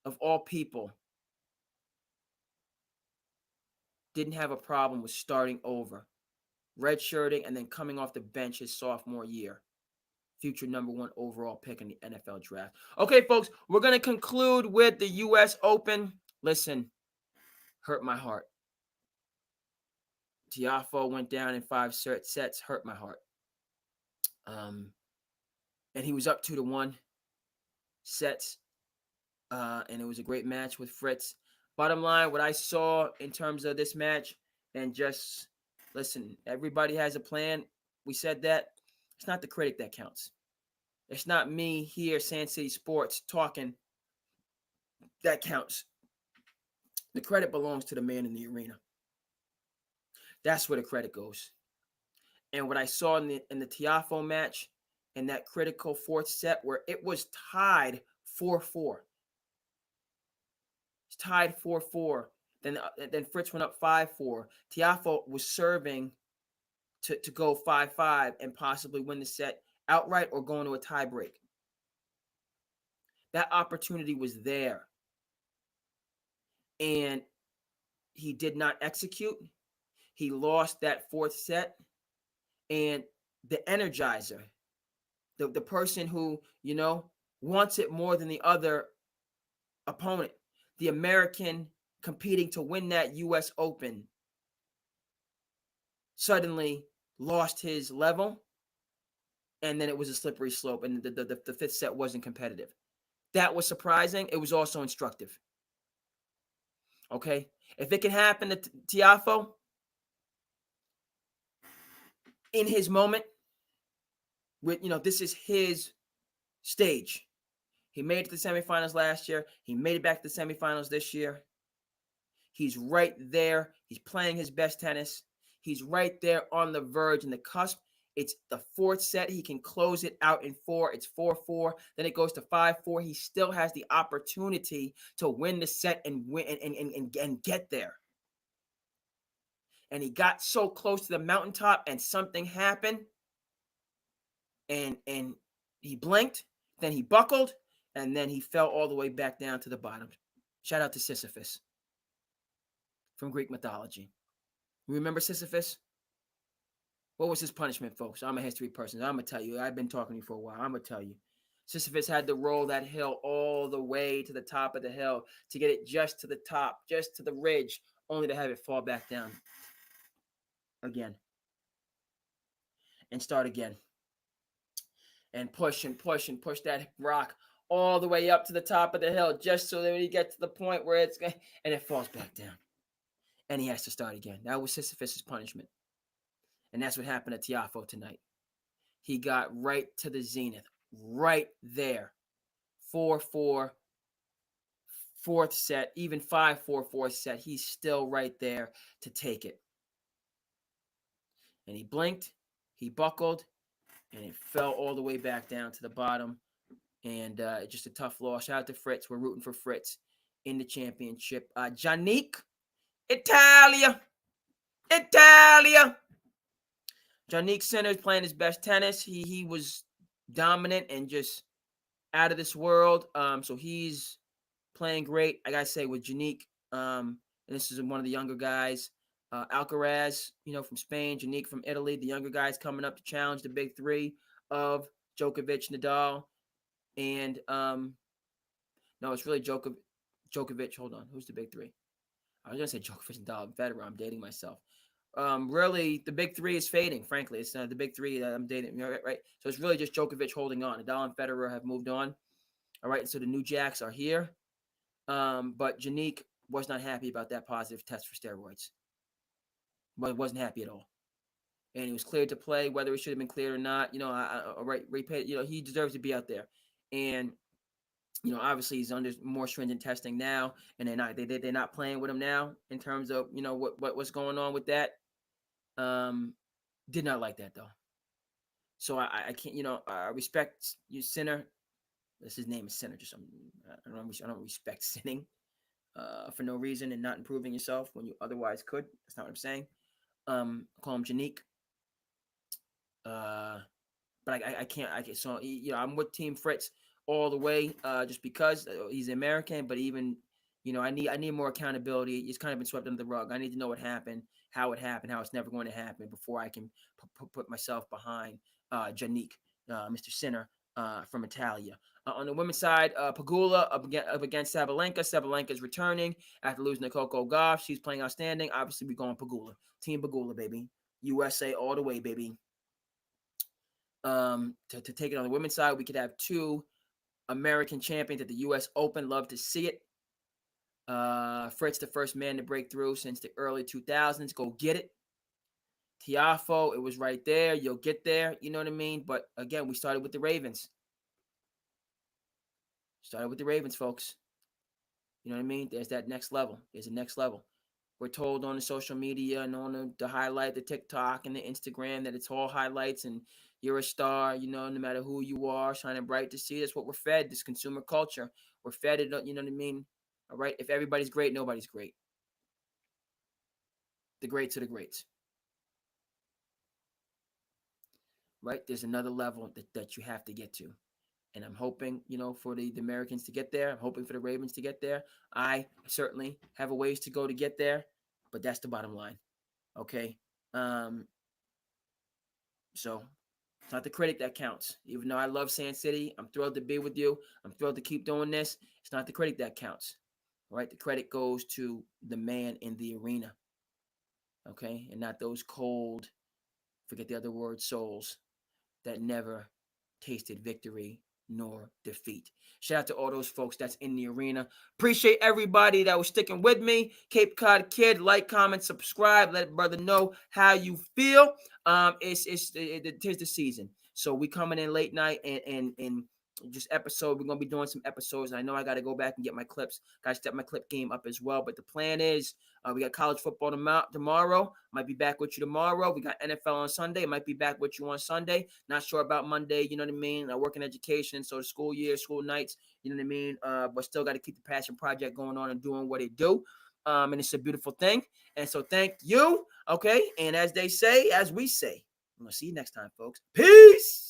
of all people, didn't have a problem with starting over, redshirting, and then coming off the bench his sophomore year. Future number 1 overall pick in the NFL draft. Okay, folks, we're going to conclude with the U.S. Open. Listen, hurt my heart. Tiafoe went down in 5 sets, hurt my heart. And he was up 2-1 sets, and it was a great match with Fritz. Bottom line, what I saw in terms of this match, and just listen, everybody has a plan. We said that. It's not the critic that counts. It's not me here, SandCity Sports, talking that counts. The credit belongs to the man in the arena. That's where the credit goes. And what I saw in the Tiafoe match, in that critical 4th set where it was tied 4-4. It's tied 4-4. Then Fritz went up 5-4. Tiafoe was serving to go 5-5 and possibly win the set outright or go into a tie break. That opportunity was there. And he did not execute. He lost that 4th set. And the energizer, the person who, wants it more than the other opponent, the American competing to win that U.S. Open, suddenly lost his level, and then it was a slippery slope, and the 5th set wasn't competitive. That was surprising. It was also instructive. Okay? If it can happen to Tiafoe in his moment, with this is his stage. He made it to the semifinals last year. He made it back to the semifinals this year. He's right there. He's playing his best tennis. He's right there on the verge and the cusp. It's the 4th set. He can close it out in 4. It's 4-4. Then it goes to 5-4. He still has the opportunity to win the set and win and get there. And he got so close to the mountaintop, and something happened. And he blinked. Then he buckled, and then he fell all the way back down to the bottom. Shout out to Sisyphus from Greek mythology. Remember Sisyphus? What was his punishment, folks? I'm a history person. I'm going to tell you. I've been talking to you for a while. I'm going to tell you. Sisyphus had to roll that hill all the way to the top of the hill to get it just to the top, just to the ridge, only to have it fall back down again and start again. And push that rock all the way up to the top of the hill, just so that when he gets to the point where and it falls back down. And he has to start again. That was Sisyphus' punishment. And that's what happened to Tiafoe tonight. He got right to the zenith, right there. 4-4, 4th set, even 5-4, 4th set. He's still right there to take it. And he blinked, he buckled, and it fell all the way back down to the bottom. And just a tough loss. Shout out to Fritz. We're rooting for Fritz in the championship. Yannick, Italia. Yannick Sinner's playing his best tennis. He was dominant and just out of this world. So he's playing great. I gotta say, with Yannick, and this is one of the younger guys, Alcaraz, from Spain, Yannick from Italy. The younger guys coming up to challenge the big 3 of Djokovic, Nadal, and no, it's really Djokovic. Hold on, who's the big 3? I was gonna say Djokovic, Nadal, Federer. I'm dating myself. Really, the big 3 is fading, frankly. It's the big 3 that I'm dating, right? So it's really just Djokovic holding on. Nadal and Federer have moved on. All right, so the New Jacks are here. But Janique was not happy about that positive test for steroids. But wasn't happy at all. And he was cleared to play, whether he should have been cleared or not. He deserves to be out there. And obviously he's under more stringent testing now, and they're not playing with him now in terms of what's going on with that. Did not like that though. So I can't, I respect you, Sinner. His name is Sinner. Just I don't respect sinning for no reason and not improving yourself when you otherwise could. That's not what I'm saying. Call him Janique. But I can't. So I'm with Team Fritz all the way, just because he's American. But even I need more accountability. It's kind of been swept under the rug. I need to know what happened, how it happened, how it's never going to happen before I can put myself behind Janique, Mr. Sinner from Italia. On the women's side, Pagula up against Sabalenka. Sabalenka is returning after losing to Coco Gauff. She's playing outstanding. Obviously, we're going Pagula. Team Pagula, baby. USA all the way, baby. To take it on the women's side, we could have 2 American champions at the U.S. Open. Love to see it. Fritz, the first man to break through since the early 2000s. Go get it. Tiafoe, it was right there. You'll get there. You know what I mean? But again, we started with the Ravens. Folks. You know what I mean? There's that next level. There's a next level. We're told on the social media and on the highlight, the TikTok and the Instagram that it's all highlights and you're a star, no matter who you are, shining bright to see. That's what we're fed, this consumer culture. We're fed it, you know what I mean? All right? If everybody's great, nobody's great. The greats are the greats. Right? There's another level that you have to get to. And I'm hoping, for the Americans to get there. I'm hoping for the Ravens to get there. I certainly have a ways to go to get there, but that's the bottom line. Okay? So it's not the critic that counts. Even though I love SandCity, I'm thrilled to be with you. I'm thrilled to keep doing this. It's not the critic that counts. Right? The credit goes to the man in the arena. Okay? And not those cold, forget the other word, souls that never tasted victory nor defeat. Shout out to all those folks that's in the arena. Appreciate everybody that was sticking with me. Cape Cod Kid, like, comment, subscribe. Let brother know how you feel. Tis the season, so we coming in late night and just episode. We're gonna be doing some episodes. I know I got to go back and get my clips. Got to step my clip game up as well. But the plan is we got college football tomorrow. Might be back with you tomorrow. We got NFL on Sunday. Might be back with you on Sunday. Not sure about Monday. You know what I mean? I work in education, so the school nights. You know what I mean? But still got to keep the passion project going on and doing what they do. And it's a beautiful thing. And so thank you. Okay. And as we say, I'm gonna see you next time, folks. Peace.